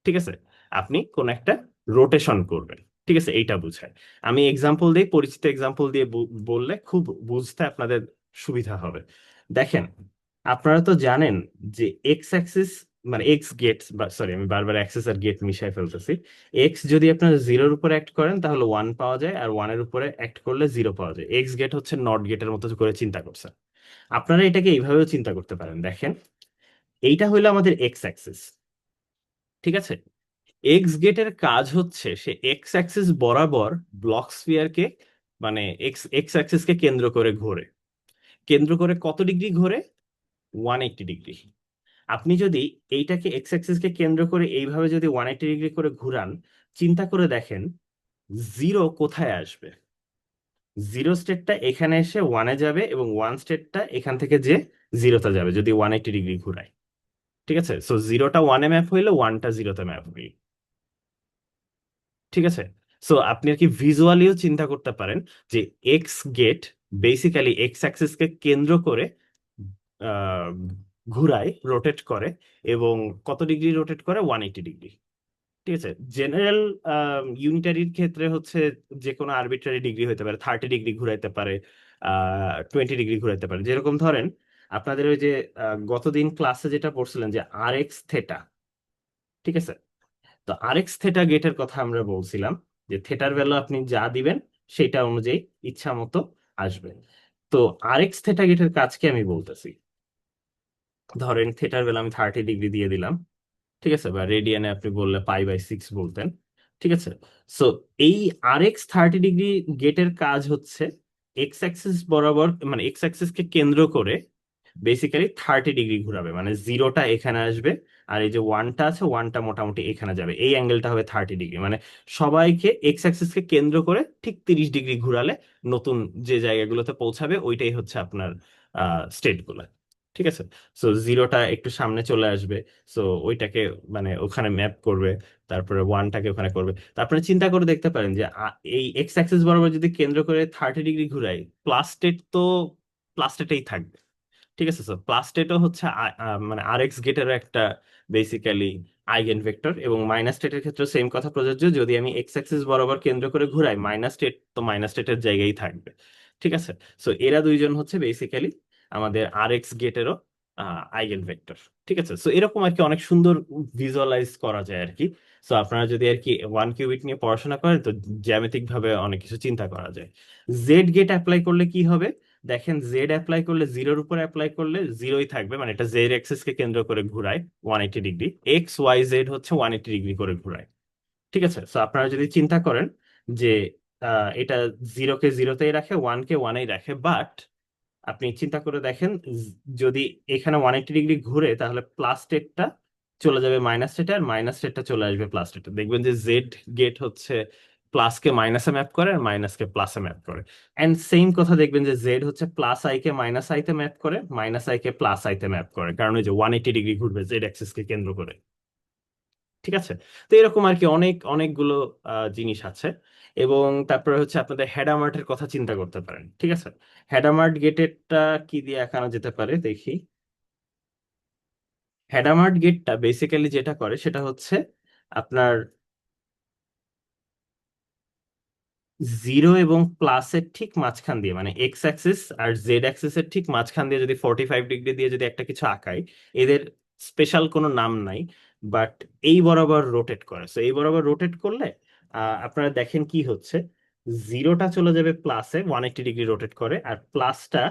ঠিক আছে, আপনি কোন একটা রোটেশন করবেন। ঠিক আছে, এইটা বুঝায়। আমি এক্সাম্পল দিই, পরিচিত এক্সাম্পল দিয়ে বললে খুব বুঝতে আপনাদের সুবিধা হবে। দেখেন, আপনারা তো জানেন যে এক্স অ্যাক্সিস, মানে এক্স গেট, বা সরি আমি বারবার অ্যাক্সিস আর গেট মিশাই ফেলতেছি। এক্স যদি আপনার 0-এর উপরে অ্যাক্ট করেন তাহলে 1 পাওয়া যায়, আর 1-এর উপরে অ্যাক্ট করলে 0 পাওয়া যায়। এক্স গেট হচ্ছে নট গেটের মতো করে চিন্তা করছেন। আপনারা এটাকে এইভাবেও চিন্তা করতে পারেন। দেখেন, এইটা হইলো আমাদের এক্স অ্যাক্সিস। ঠিক আছে, এক্স গেটের কাজ হচ্ছে সে এক্স অ্যাক্সিস বরাবর ব্লক স্ফিয়ারকে, মানে এক্স এক্স অ্যাক্সিসকে কেন্দ্র করে ঘোরে। কেন্দ্র করে কত ডিগ্রি ঘোরে? 180 ডিগ্রি। আপনি যদি এইটাকে এক্স অ্যাক্সিসকে কেন্দ্র করে এইভাবে যদি 180 ডিগ্রি করে ঘুরান, চিন্তা করে দেখেন 0 কোথায় আসবে। 0 স্টেটটা এখানে এসে 1-এ যাবে, এবং 1 স্টেটটা এখান থেকে যে 0-তে যাবে যদি 180 ডিগ্রি ঘুরায়। ঠিক আছে, সো 0টা 1-এ ম্যাপ হইলে 1টা 0-তে ম্যাপ হইল। ঠিক আছে, সো আপনি আর কি ভিজুয়ালিও চিন্তা করতে পারেন যে এক্স গেট বেসিক্যালি এক্স অ্যাক্সিসকে কেন্দ্র করে আহ, ঘুরায়, রোটেট করে, এবং কত ডিগ্রি রোটেট করে? 180 ডিগ্রি। ঠিক আছে, জেনারেল ইউনিটারির ক্ষেত্রে হচ্ছে যে কোনো আরবিট্রারি ডিগ্রি হতে পারে, 30 ডিগ্রি ঘুরাইতে পারে, 20 ডিগ্রি ঘুরাইতে পারে। যেরকম ধরেন আপনাদের ওই যে গতদিন ক্লাসে যেটা পড়ছিলেন যে RX থেটা, ঠিক আছে, তো RX থেটা গেটের কথা আমরা বলছিলাম যে থেটার ভ্যালু আপনি যা দিবেন সেটা অনুযায়ী ইচ্ছা মতো আসবে। তো RX থেটা গেটের কাজকে আমি বলতেছি, ধরেন থেটার ভ্যালু আমি 30 ডিগ্রি দিয়ে দিলাম। ঠিক আছে, বা রেডিয়ানে আপনি বললে π/6 বলতেন। ঠিক আছে, সো এই RX 30 ডিগ্রি গেটের কাজ হচ্ছে এক্স অ্যাক্সিস বরাবর, মানে এক্স অ্যাক্সিস কে কেন্দ্র করে বেসিক্যালি 30 ডিগ্রি ঘুরাবে, মানে জিরোটা এখানে আসবে, আর এই যে ওয়ানটা আছে ওয়ানটা মোটামুটি এখানে যাবে, এই অ্যাঙ্গেলটা হবে 30 ডিগ্রি। মানে সবাইকে এক্স অ্যাক্সিস কে কেন্দ্র করে ঠিক 30 ডিগ্রি ঘুরালে নতুন যে জায়গাগুলোতে পৌঁছাবে ওইটাই হচ্ছে আপনার স্টেট গুলো। ঠিক আছে, সো জিরোটা একটু সামনে চলে আসবে, সো ওইটাকে মানে ওখানে ম্যাপ করবে, তারপরে ওয়ানটাকে ওখানে করবে। তারপরে চিন্তা করে দেখতে পারেন যে এই এক্স অ্যাক্সিস বরাবর যদি কেন্দ্র করে 30 ডিগ্রি ঘুরাই, প্লাস স্টেট তো প্লাস স্টেটেই থাকবে। ঠিক আছে, স্যার প্লাস স্টেটও হচ্ছে মানে আর এক্স গেটের একটা বেসিক্যালি আইগেন ভেক্টর, এবং মাইনাস স্টেটের ক্ষেত্রে সেম কথা প্রযোজ্য। যদি আমি এক্স অ্যাক্সিস বরাবর কেন্দ্র করে ঘুরাই, মাইনাস স্টেট তো মাইনাস স্টেটের জায়গায় থাকবে। ঠিক আছে, সো এরা দুইজন হচ্ছে বেসিক্যালি আমাদের আর এক্স গেটেরও আইগেন ভেক্টর। ঠিক আছে, সো এরকম আর কি অনেক সুন্দর ভিজুয়ালাইজ করা যায় আর কি। সো আপনারা যদি আর কি ওয়ান কিউবিট নিয়ে পড়াশোনা করেন তো জ্যামিতিক ভাবে অনেক কিছু চিন্তা করা যায়। জেড গেট অ্যাপ্লাই করলে কি হবে? দেখেন, জেড অ্যাপ্লাই করলে জিরোর উপর অ্যাপ্লাই করলে জিরোই থাকবে, মানে এটা জেড এক্সিস কে কেন্দ্র করে ঘুরায় 180 ডিগ্রি, এক্স ওয়াই জেড হচ্ছে 180 ডিগ্রি করে ঘুরায়। ঠিক আছে, তো আপনারা যদি চিন্তা করেন যে এটা জিরোকে জিরোতেই রাখে, ওয়ানকে ওয়ানেই রাখে, বাট আপনি চিন্তা করে দেখেন, যদি এখানে 180 ডিগ্রি ঘুরে তাহলে প্লাস স্টেটটা চলে যাবে মাইনাস স্টেটে, আর মাইনাস স্টেটটা চলে আসবে প্লাস স্টেটে। দেখবেন যে জেড গেট হচ্ছে প্লাসকে মাইনাসে ম্যাপ করে আর মাইনাসকে প্লাসে ম্যাপ করে। এন্ড সেম কথা দেখবেন যে জেড হচ্ছে plus I K minus I তে ম্যাপ করে, minus I k plus I তে ম্যাপ করে, কারণ ওই যে 180 ডিগ্রি ঘুরবে জেড অ্যাক্সিস কে কেন্দ্র করে। ঠিক আছে, তো এরকম আর কি অনেক অনেকগুলো জিনিস আছে। এবং তারপরে হচ্ছে আপনাদের হেডামার্টের কথা চিন্তা করতে পারেন। ঠিক আছে, হেডামার্ট গেটেরটা কি দিয়ে আঁকানো যেতে পারে দেখি। হেডামার্ট গেটটা বেসিক্যালি যেটা করে সেটা হচ্ছে আপনার জিরো এবং প্লাসের ঠিক মাঝখান দিয়ে, মানে এক্স অ্যাক্সিস আর জেড অ্যাক্সিস এর ঠিক মাঝখান দিয়ে যদি 45 ডিগ্রি দিয়ে যদি একটা কিছু আঁকাই, এদের স্পেশাল কোনো নাম নাই, বাট এই বরাবর রোটেট করে। তো এই বরাবর রোটেট করলে আপনারা দেখেন কি হচ্ছে, জিরোটা চলে যাবে প্লাসে, 180 ডিগ্রি রোটেট করে, আর প্লাসটা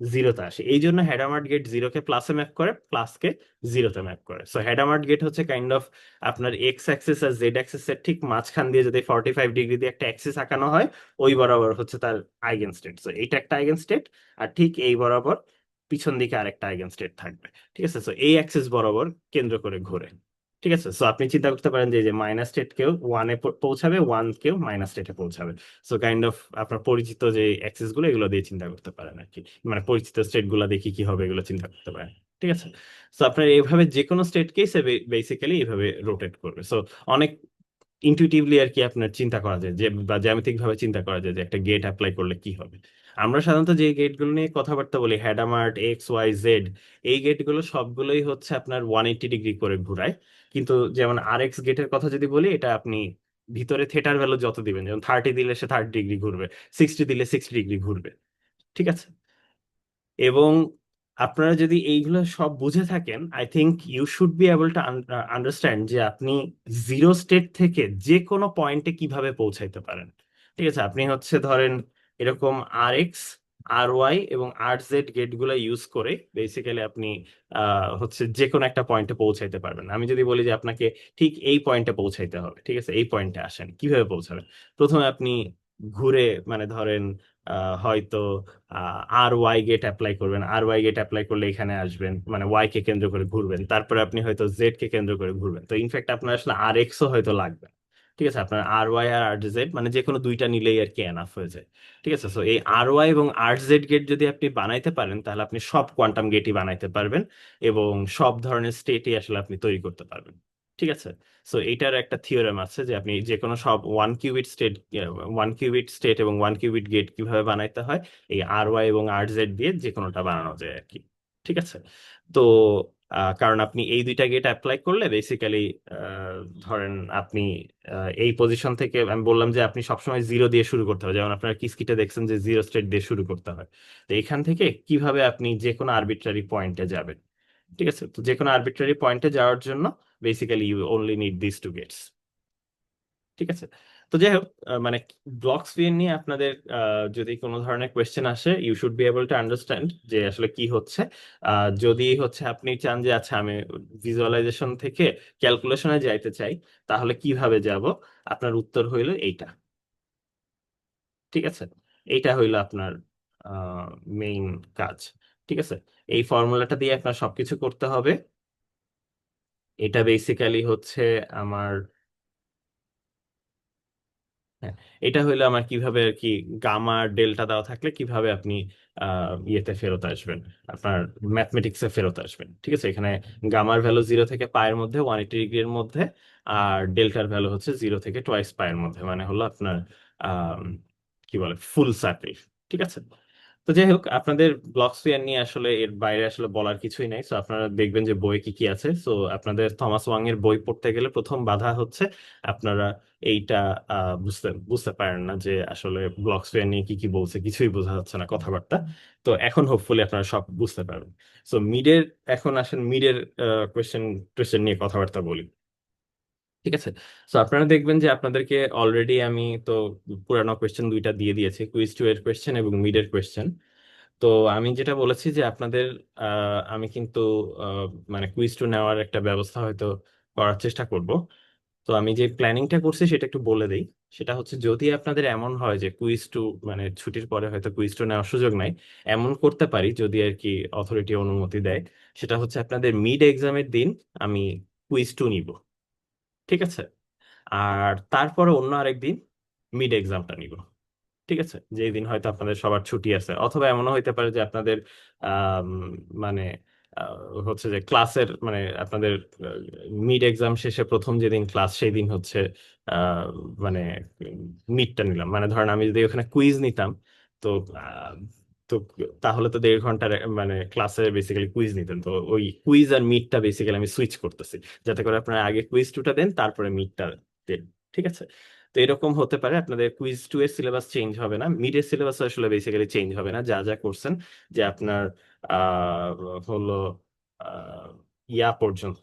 জিরোতে আসে। এই জন্য হেডামার্ট গেট জিরোকে প্লাসে ম্যাপ করে, প্লাসকে জিরোতে ম্যাপ করে। সো হেডামার্ট গেট হচ্ছে কাইন্ড অফ আপনার এক্স অ্যাক্সিস আর জেড অ্যাক্সিস এর ঠিক মাঝখান দিয়ে যদি 45 ডিগ্রি দিয়ে একটা অ্যাক্সিস আঁকানো হয়, ওই বরাবর হচ্ছে তার আইগেন স্টেট। সো এইটা একটা আইগেন স্টেট, আর ঠিক এই বরাবর পিছন দিকে আরেকটা আইগেন স্টেট থাকবে। ঠিক আছে, সো এই অ্যাক্সিস বরাবর কেন্দ্র করে ঘোরে। ঠিক আছে, সো আপনি চিন্তা করতে পারেন যে মাইনাস স্টেট কেও ওয়ানে পৌঁছাবে, ওয়ান কেও মাইনাস স্টেটে পৌঁছাবে। সো কাইন্ড অফ আপনার পরিচিত যে অ্যাক্সিস গুলো এগুলো দিয়ে চিন্তা করতে পারেন আর কি, মানে পরিচিত স্টেট গুলা দেখি কি হবে এগুলো চিন্তা করতে পারেন। ঠিক আছে, তো আপনার এইভাবে যে কোনো স্টেট কেস বেসিক্যালি এইভাবে রোটেট করবে। সো অনেক ইনটুইটিভলি আর কি আপনার চিন্তা করা যায় যে, বা জ্যামিতিক ভাবে চিন্তা করা যায় যে একটা গেট অ্যাপ্লাই করলে কি হবে। আমরা সাধারণত যে গেটগুলো নিয়ে কথাবার্তা বলি, হ্যাডামার্ট, এক্স ওয়াই জেড, এই গেটগুলো সবগুলোই হচ্ছে আপনার 180 ডিগ্রি করে ঘুরায়। কিন্তু যেমন আর এক্স গেটের কথা যদি বলি, এটা আপনি ভিতরে থেটার ভ্যালু যত দিবেন, যেমন 30 দিলে সে 30 ডিগ্রি ঘুরবে, 60 দিলে 60 ডিগ্রি ঘুরবে। ঠিক আছে, এবং আপনারা যদি এইগুলো সব বুঝে থাকেন, I think you should be able to understand যে আপনি জিরো স্টেট থেকে যে কোনো পয়েন্টে কিভাবে পৌঁছাইতে পারেন। ঠিক আছে, আপনি হচ্ছে ধরেন এরকম আর এক্স, আর ওয়াই এবং আর জেড গেট গুলা ইউজ করে বেসিক্যালি আপনি হচ্ছে যে কোনো একটা পয়েন্টে পৌঁছাইতে পারবেন। আমি যদি বলি যে আপনাকে ঠিক এই পয়েন্টে পৌঁছাইতে হবে, ঠিক আছে, এই পয়েন্টে আসেন, কিভাবে পৌঁছাবেন? প্রথমে আপনি ঘুরে, মানে ধরেন হয়তো আর ওয়াই গেট অ্যাপ্লাই করবেন, আর ওয়াই গেট অ্যাপ্লাই করলে এখানে আসবেন, মানে ওয়াই কে কেন্দ্র করে ঘুরবেন, তারপরে আপনি হয়তো জেড কে কেন্দ্র করে ঘুরবেন। তো ইনফ্যাক্ট আপনার আসলে আর এক্সও হয়তো লাগবে। ঠিক আছে, আপনার আর ওয়াই আর আর জেড মানে যে কোনো দুইটা নিলেই আর কি এনাফ হয়ে যায়। ঠিক আছে, তো এই আর ওয়াই এবং আর জেড গেট যদি আপনি বানাইতে পারেন তাহলে আপনি সব কোয়ান্টাম গেটই বানাইতে পারবেন, এবং সব ধরনের স্টেটই আসলে আপনি তৈরি করতে পারবেন। ঠিক আছে, সো এইটার একটা থিওরেম আছে যে আপনি যে কোনো সব ওয়ান কিউবিট স্টেট এবং ওয়ান কিউবিট গেট কিভাবে বানাইতে হয়, এই আর ওয়াই এবং আর জেড দিয়ে যে কোনোটা বানানো যায় আর কি। ঠিক আছে, তো কারণ আপনি এই দুইটা গেট অ্যাপ্লাই করলে বেসিক্যালি ধরেন আপনি এই পজিশন থেকে, আমি বললাম যে আপনি সবসময় জিরো দিয়ে শুরু করতে হবে, যেমন আপনার কিসকিটা দেখছেন যে জিরো স্টেট দিয়ে শুরু করতে হয়। তো এখান থেকে কিভাবে আপনি যে কোনো আরবিট্রারি পয়েন্টে যাবেন। ঠিক আছে, তো যে কোনো আরবিট্রারি পয়েন্টে যাওয়ার জন্য basically you only need this two gates. ঠিক আছে, তো যাই হোক, মানে ব্লক স্পিন নিয়ে আপনাদের যদি কোনো ধরনের কোয়েশ্চেন আসে, you should be able to understand যে আসলে কি হচ্ছে। যদি হচ্ছে আপনি চান যে আচ্ছা আমি ভিজুয়ালাইজেশন থেকে ক্যালকুলেশনে যাইতে চাই, তাহলে কিভাবে যাব? আপনার উত্তর হইল এইটা। ঠিক আছে, এইটা হইলো আপনার মেইন কাজ। ঠিক আছে, এই ফর্মুলাটা দিয়ে আপনার সবকিছু করতে হবে। এটা বেসিক্যালি হচ্ছে আমার, হ্যাঁ, এটা হইলো আমার কিভাবে আর কি গামা আর ডেল্টা দেওয়া থাকলে কিভাবে আপনি ইয়েতে ফেরত আসবেন, আপনার ম্যাথমেটিক্সে ফেরত আসবেন। ঠিক আছে, এখানে গামার ভ্যালু 0 থেকে পায়ের মধ্যে 180 ডিগ্রির মধ্যে, আর ডেল্টার ভ্যালু হচ্ছে 0 থেকে টোয়াইস পায়ের মধ্যে, মানে হলো আপনার আহ কি বলে ফুল সার্কেল। ঠিক আছে, তো যাই হোক, আপনাদের ব্লক স্ফিয়ার নিয়ে আসলে এর বাইরে আসলে বলার কিছুই নাই। তো আপনারা দেখবেন যে বইয়ে কি কি আছে। তো আপনাদের থমাস ওয়াং এর বই পড়তে গেলে প্রথম বাধা হচ্ছে আপনারা এইটা বুঝতে বুঝতে পারেন না যে আসলে ব্লক স্ফিয়ার নিয়ে কি কি বলছে, কিছুই বোঝা যাচ্ছে না কথাবার্তা। তো এখন হোপফুলি আপনারা সব বুঝতে পারবেন। সো মিডের, এখন আসেন মিডের কোয়েশ্চেন টোয়েশ্চেন নিয়ে কথাবার্তা বলি। ঠিক আছে, তো আপনারা দেখবেন যে আপনাদেরকে অলরেডি আমি তো পুরানো কোয়েশ্চেন দুইটা দিয়ে দিয়েছি, কুইজ টু এর কোয়েশ্চেন এবং মিডের কোয়েশ্চেন। তো আমি যেটা বলেছি যে আপনাদের আমি কিন্তু আহ, মানে কুইজ টু নেওয়ার একটা ব্যবস্থা হয়তো করার চেষ্টা করব। তো আমি যে প্ল্যানিংটা করছি সেটা একটু বলে দেই। সেটা হচ্ছে যদি আপনাদের এমন হয় যে কুইজ টু, মানে ছুটির পরে হয়তো কুইজ টু নেওয়ার সুযোগ নাই, এমন করতে পারি যদি আর কি অথরিটি অনুমতি দেয়। সেটা হচ্ছে আপনাদের মিড এক্সামের দিন আমি কুইজ টু নিব। ঠিক আছে, আর তারপরে অন্য আরেক দিন মিড এক্সামটা নিব। ঠিক আছে, যেই দিন হয়তো আপনাদের সবার ছুটি আছে, অথবা এমনও হইতে পারে যে আপনাদের আম, মানে হচ্ছে যে ক্লাসের, মানে আপনাদের মিড এক্সাম শেষে প্রথম যেদিন ক্লাস সেই দিন হচ্ছে আহ, মানে মিডটা নিলাম। মানে ধরেন আমি যদি ওখানে কুইজ নিতাম, তো আহ, তো তাহলে তো 1.5 ঘন্টার মানে ক্লাসে বেসিক্যালি কুইজ নিতেন। তো ওই কুইজ আর মিডটা বেসিক্যালি আমি সুইচ করতেছি, যাতে করে আপনারা আগে কুইজ টুটা দেন তারপরে মিডটা দেন। ঠিক আছে, তো এরকম হতে পারে আপনাদের কুইজ টু এর সিলেবাস চেঞ্জ হবে না, মিড এর সিলেবাস আসলে বেসিক্যালি চেঞ্জ হবে না, যা যা করছেন যে আপনার হলো আহ, ইয়া পর্যন্ত,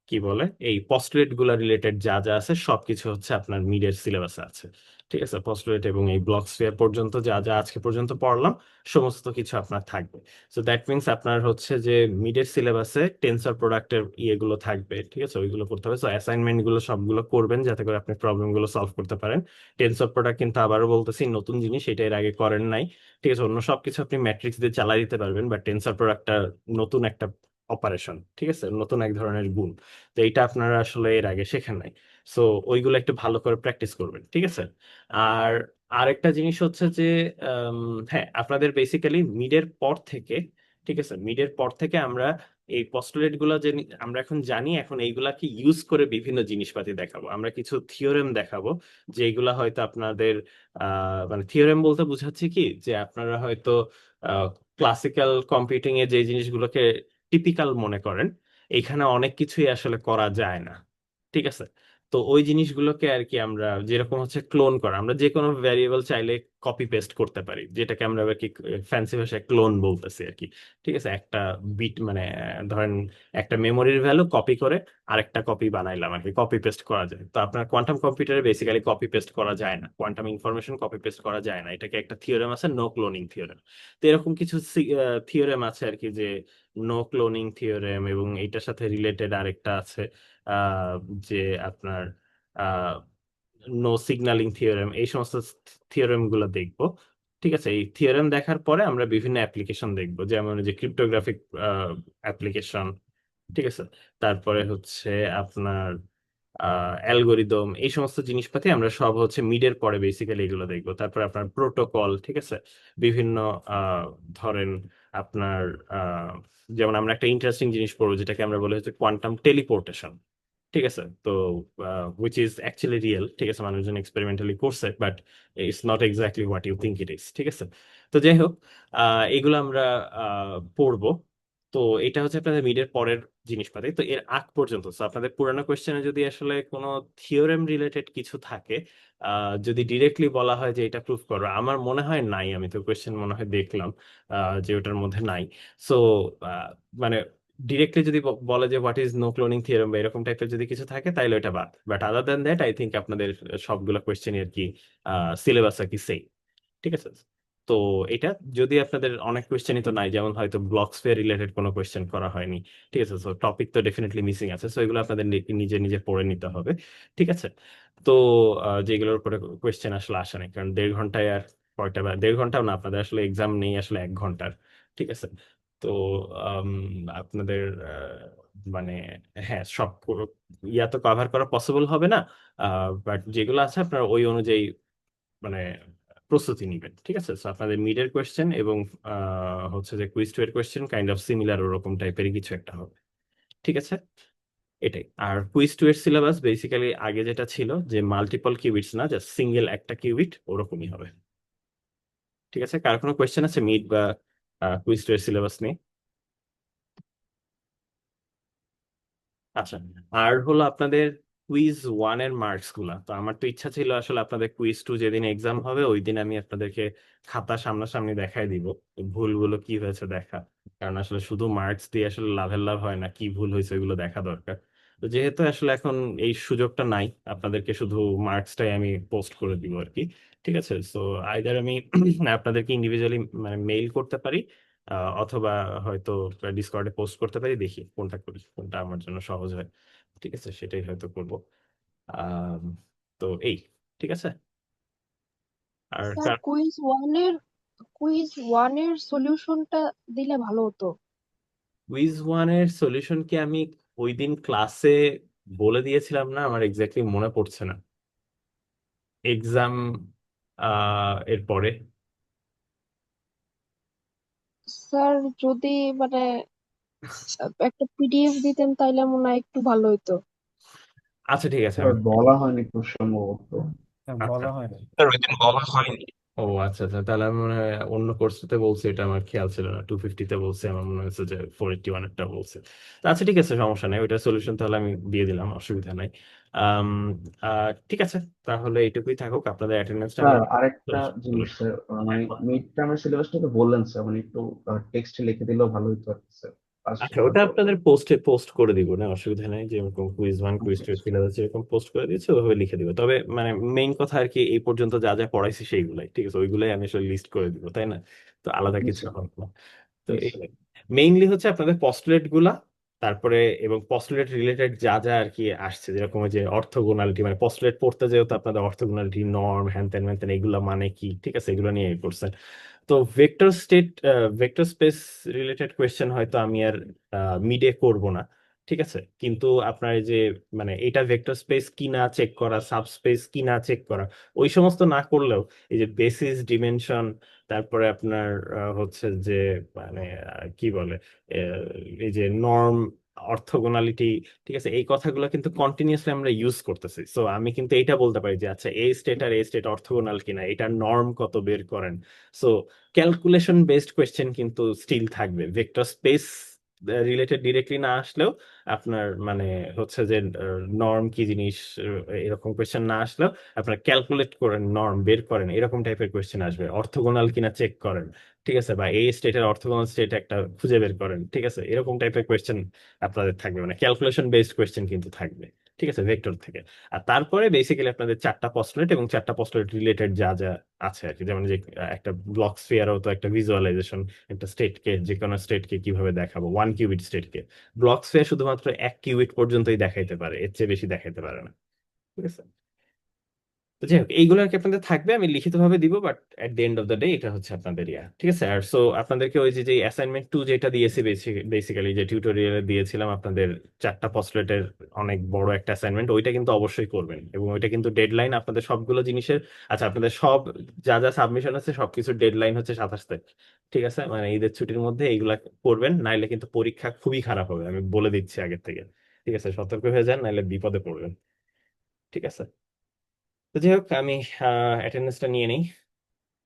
কি বলে এই পস্টুলেট গুলা রিলেটেড যা যা আছে সবকিছু হচ্ছে আপনার মিড এর সিলেবাসে আছে। ঠিক আছে, পস্টুলেট এবং এই ব্লক স্ফিয়ার পর্যন্ত যা যা আজকে পর্যন্ত পড়লাম সমস্ত কিছু আপনার থাকবে। সো দ্যাট মিনস আপনার হচ্ছে যে মিডের সিলেবাসে টেন্সর প্রোডাক্টের ইয়েগুলো থাকবে। ঠিক আছে, ওইগুলো করতে হবে। সো অ্যাসাইনমেন্ট গুলো সবগুলো করবেন যাতে করে আপনি প্রবলেম গুলো সলভ করতে পারেন। টেন্সর প্রোডাক্ট কিন্তু আবারও বলতেছি নতুন জিনিস, এটা এর আগে করেন নাই। ঠিক আছে, অন্য সবকিছু আপনি ম্যাট্রিক্স দিয়ে চালাই দিতে পারবেন, বাট টেন্সর প্রোডাক্টটা নতুন একটা অপারেশন। ঠিক আছে, নতুন এক ধরনের গুণ। তো এইটা আপনারা আসলে এর আগে শেখেন নাই। সো ওইগুলো একটু ভালো করে প্র্যাকটিস করবেন। ঠিক আছে, আর আরেকটা জিনিস হচ্ছে যে আম, হ্যাঁ, আপনাদের বেসিক্যালি মিডের পর থেকে, ঠিক আছে, মিডের পর থেকে আমরা এই পস্টুলেট গুলো যে আমরা এখন জানি, এখন এইগুলাকে ইউজ করে বিভিন্ন জিনিসপাতি দেখাবো। আমরা কিছু থিওরেম দেখাবো যেগুলা হয়তো আপনাদের মানে থিওরেম বলতে বোঝাচ্ছি কি, যে আপনারা হয়তো ক্লাসিক্যাল কম্পিউটিং এ যে জিনিসগুলোকে টিপিক্যাল মনে করেন, এখানে অনেক কিছুই আসলে করা যায় না। ঠিক আছে, তো ওই জিনিসগুলোকে আর কি আমরা যেরকম হচ্ছে ক্লোন করা, আমরা যে কোনো ভ্যারিয়েবল চাইলে কপি পেস্ট করতে পারি, যেটাকে আমরা আর কি ফ্যান্সি ভাষায় ক্লোন বলতেছি আর কি। ঠিক আছে, একটা বিট মানে ধরেন একটা মেমোরির ভ্যালু কপি করে আরেকটা কপি বানাইলাম আর কি, কপি পেস্ট করা যায়। তো আপনার কোয়ান্টাম কম্পিউটারে বেসিক্যালি কপি পেস্ট করা যায় না, কোয়ান্টাম ইনফরমেশন কপি পেস্ট করা যায় না। এটাকে একটা থিওরেম আছে, নো ক্লোনিং থিওরেম। তো এরকম কিছু থিওরেম আছে আর কি, যে নো ক্লোনিং থিওরেম, এবং এইটার সাথে রিলেটেড আরেকটা আছে আহ, যে আপনার নো সিগন্যালিং থিওরেম, এই সমস্ত থিওরেম গুলো দেখবো। ঠিক আছে, এই থিওরেম দেখার পরে আমরা বিভিন্ন অ্যাপ্লিকেশন দেখবো, যেমন যে ক্রিপ্টোগ্রাফিক অ্যাপ্লিকেশন। ঠিক আছে, তারপরে হচ্ছে আপনার অ্যালগোরিদম, এই সমস্ত জিনিসপাতি আমরা সব হচ্ছে মিডের পরে বেসিক্যালি এগুলো দেখবো। তারপর আপনার প্রোটোকল। ঠিক আছে, বিভিন্ন আহ, ধরেন আপনার আহ, যেমন আমরা একটা ইন্টারেস্টিং জিনিস পড়বো যেটাকে আমরা বলি হচ্ছে কোয়ান্টাম টেলিপোর্টেশন। ঠিক আছে, তো উইচ ইজ অ্যাকচুয়ালি রিয়েল। ঠিক আছে, মানুষজন এক্সপেরিমেন্টালি করছে, but it's not exactly what you think it is. ঠিক আছে, তো যাই হোক, এগুলো আমরা পড়বো। তো এটা হচ্ছে আপনাদের মিডের পরের জিনিসপাতি। তো এর আগ পর্যন্ত so আপনাদের পুরানো কোয়েশ্চেনে যদি আসলে কোনো থিওরেম রিলেটেড কিছু থাকে, যদি ডিরেক্টলি বলা হয় যে এটা প্রুফ করো, আমার মনে হয় নাই, আমি তো কোয়েশ্চেন মনে হয় দেখলাম যে ওটার মধ্যে নাই। সো মানে ডিরেক্টলি যদি বলে যে what is no cloning theorem বা এরকম টাইপের যদি কিছু থাকে তাইলে ওটা বাদ, but other than that I think আপনাদের সবগুলো কোয়েশ্চেন আর কি সিলেবাস আর কি সেম। ঠিক আছে, তো এটা যদি আপনাদের অনেক কোয়েশ্চেনই তো নাই, যেমন হয়তো ব্লক স্ফিয়ার রিলেটেড কোনো কোয়েশ্চেন করা হয়নি। ঠিক আছে, তো টপিক তো ডেফিনেটলি মিসিং আছে, সো এগুলো আপনাদের নিজে নিজে পড়ে নিতে হবে। ঠিক আছে, তো যেগুলোর উপরে কোয়েশ্চেন আসলে আসে না, কারণ 1.5 ঘন্টায় আর কয়টা বা 1.5 ঘন্টাও না, আপনাদের আসলে এক্সাম নেই আসলে 1 ঘন্টার। ঠিক আছে। তো আম, আপনাদের মানে হ্যাঁ সব ইয়া তো কভার করা পসিবল হবে না, বাট যেগুলো আছে আপনারা ওই অনুযায়ী মানে প্রস্তুতি নিবেন। ঠিক আছে। তো আপনাদের মিডের কোয়েশ্চেন এবং হচ্ছে যে কুইজ টু এর কোয়েশ্চেন কাইন্ড অফ সিমিলার ওরকম টাইপেরই কিছু একটা হবে। ঠিক আছে। এটাই। আর কুইজ টু এর সিলেবাস বেসিক্যালি আগে যেটা ছিল যে মাল্টিপল কিউবিটস না, জাস্ট সিঙ্গেল একটা কিউবিট, ওরকমই হবে। ঠিক আছে। কার কোনো কোয়েশ্চেন আছে মিড বা কুইজ টু এর সিলেবাস নিয়ে? আচ্ছা। আর হলো আপনাদের কুইজ ওয়ান এর মার্কস গুলা, তো আমার তো ইচ্ছা ছিল আসলে আপনাদের কুইজ টু যেদিন এক্সাম হবে ওই দিন আমি আপনাদেরকে খাতা সামনাসামনি দেখাই দিব, ভুলগুলো কি হয়েছে দেখা। কারণ আসলে শুধু মার্কস দিয়ে আসলে লাভের লাভ হয় না, কি ভুল হয়েছে এগুলো দেখা দরকার। তো যেহেতু আসলে এখন এই সুযোগটা নাই, আপনাদেরকে শুধু মার্কসটাই আমি পোস্ট করে দিব আর কি। ঠিক আছে। সো আইদার আমি আপনাদেরকে ইন্ডিভিজুয়ালি মানে মেইল করতে পারি, অথবা হয়তো ডিসকর্ডে পোস্ট করতে পারি, দেখি কোনটা করি, কোনটা আমার জন্য সহজ হয়। ঠিক আছে, সেটাই হয়তো করব। আম, তো এই, ঠিক আছে। আর স্যার কুইজ ওয়ানের সলিউশনটা দিলে ভালো হতো। কুইজ ওয়ানের সলিউশন কি আমি ওই দিন ক্লাসে বলে দিয়েছিলাম না? আমার এক্স্যাক্টলি মনে পড়ছে না। এক্সাম এর পরে। স্যার যদি মানে একটা পিডিএফ দিতেন তাইলে মনে হয় একটু ভালো হতো। আচ্ছা ঠিক আছে, স্যার আমি বলা হয়নি খুব সম্ভবত। হ্যাঁ, আচ্ছা। বলা হয়নি। স্যার ওই দিন বলা হয়নি। ও আচ্ছা আচ্ছা, তাহলে আমি মনে হয় অন্য কোর্সটাতে বলছি, এটা আমার খেয়াল ছিল না। 250-তে বলছে, আমার মনে হচ্ছে যে 481-এরটা বলছে। তা আচ্ছা ঠিক আছে, সমস্যা নেই, ওইটার সলিউশন তাহলে আমি দিয়ে দিলাম, অসুবিধা নাই। আম, ঠিক আছে, তাহলে এইটুকুই থাকুক। আপনাদের অ্যাটেন্ডেন্সটা আমি স্যার আরেকটা জিনিস স্যার, মানে মিড টার্মের সিলেবাসটা তো বললেন স্যার, মানে একটু টেক্সটে লিখে দিলেও ভালো হতো আর কি স্যার, ফার্স্ট আচ্ছা, করার ওটা পর। আপনাদের পোস্টে পোস্ট করে দিব না, অসুবিধা নেই। যেরকম কুইজ ওয়ান কুইজ আচ্ছা টু আচ্ছা। সিলেবাস যেরকম পোস্ট করে দিয়েছে ওইভাবে লিখে দিব। তবে মানে মেইন কথা আর কি, এই পর্যন্ত যা যা পড়াইছি সেইগুলাই, ঠিক আছে, ওইগুলাই আমি আসলে লিস্ট করে দিব, তাই না? তো আলাদা জি কিছু স্যার। হবে না। তো জি এই স্যার। মেইনলি হচ্ছে আপনাদের পস্টুলেট গুলা, তারপরে এবং পস্টুলেট রিলেটেড যা যা আর কি আসছে, যেরকম ওই যে অর্থগোনালিটি, মানে পস্টুলেট পড়তে যেহেতু আপনাদের অর্থগোনালিটি, নর্ম, হ্যান ত্যান ম্যান ত্যান, এগুলা মানে কি, ঠিক আছে, এগুলো নিয়ে পড়ছেন। তো ভেক্টর স্পেস রিলেটেড কোয়েশ্চেন হয়তো আমি আর মিডে করব না। ঠিক আছে। কিন্তু আপনার এই যে মানে এটা ভেক্টর স্পেস কি না চেক করা, সাবস্পেস কি না চেক করা, ওই সমস্ত না করলেও এই যে বেসিস, ডিমেনশন, তারপরে আপনার হচ্ছে যে মানে কি বলে, এই যে নর্ম, অর্থগোনালিটি, ঠিক আছে, এই কথাগুলো কিন্তু কন্টিনিউসলি আমরা ইউজ করতেছি। সো আমি কিন্তু এইটা বলতে পারি যে আচ্ছা এই স্টেট আর এই স্টেট অর্থগোনাল কিনা, এটার নর্ম কত বের করেন। সো ক্যালকুলেশন বেসড কোয়েশ্চেন কিন্তু স্টিল থাকবে, ভেক্টর স্পেস রিলেটেড ডিরেক্টলি না আসলেও আপনার মানে হচ্ছে যে নর্ম কি জিনিস, এরকম কোয়েশ্চেন না আসলেও আপনার ক্যালকুলেট করেন, নর্ম বের করেন, এরকম টাইপের কোয়েশ্চেন আসবে। অর্থগোনাল কিনা চেক করেন, ঠিক আছে, বা এই স্টেটের অর্থগোনাল স্টেট একটা খুঁজে বের করেন, ঠিক আছে, এরকম টাইপের কোয়েশ্চেন আপনাদের থাকবে, মানে ক্যালকুলেশন বেসড কোয়েশ্চেন কিন্তু থাকবে। ঠিক আছে, ভেক্টর থেকে। আর তারপরে বেসিক্যালি আপনাদের 4টা পস্টুলেট এবং 4টা পস্টুলেট রিলেটেড যা যা আছে আর কি, যেমন যে একটা ব্লক স্ফিয়ারও তো একটা ভিজুয়ালাইজেশন, একটা স্টেটকে, যে কোনো স্টেটকে কিভাবে দেখাবো, 1 কিউবিট স্টেটকে। ব্লক স্ফিয়ার শুধুমাত্র 1 কিউবিট পর্যন্তই দেখাইতে পারে, এর চেয়ে বেশি দেখাইতে পারে না। ঠিক আছে। তো যাই হোক, এইগুলো আর কি আপনাদের থাকবে, আমি লিখিত ভাবে দিব, but at the end of the day এটা হচ্ছে আপনাদের ইয়া। ঠিক আছে। আর সো আপনাদেরকে ওই যে যে অ্যাসাইনমেন্ট 2 যেটা দিয়েছি, বেসিক্যালি যে টিউটোরিয়ালে দিয়েছিলাম আপনাদের 4টা পস্টুলেটের অনেক বড় একটা অ্যাসাইনমেন্ট, ওইটা কিন্তু অবশ্যই করবেন, এবং ওইটা কিন্তু ডেডলাইন আপনাদের সবগুলো জিনিসের। আচ্ছা, আপনাদের সব যা যা সাবমিশন আছে সবকিছুর ডেডলাইন হচ্ছে 27 তারিখ। ঠিক আছে, মানে ঈদের ছুটির মধ্যে এইগুলা করবেন, নাইলে কিন্তু পরীক্ষা খুবই খারাপ হবে, আমি বলে দিচ্ছি আগের থেকে। ঠিক আছে, সতর্ক হয়ে যান, নাইলে বিপদে পড়বেন। ঠিক আছে। তো যাই হোক, আমি অ্যাটেন্ডেন্সটা নিয়ে নিই।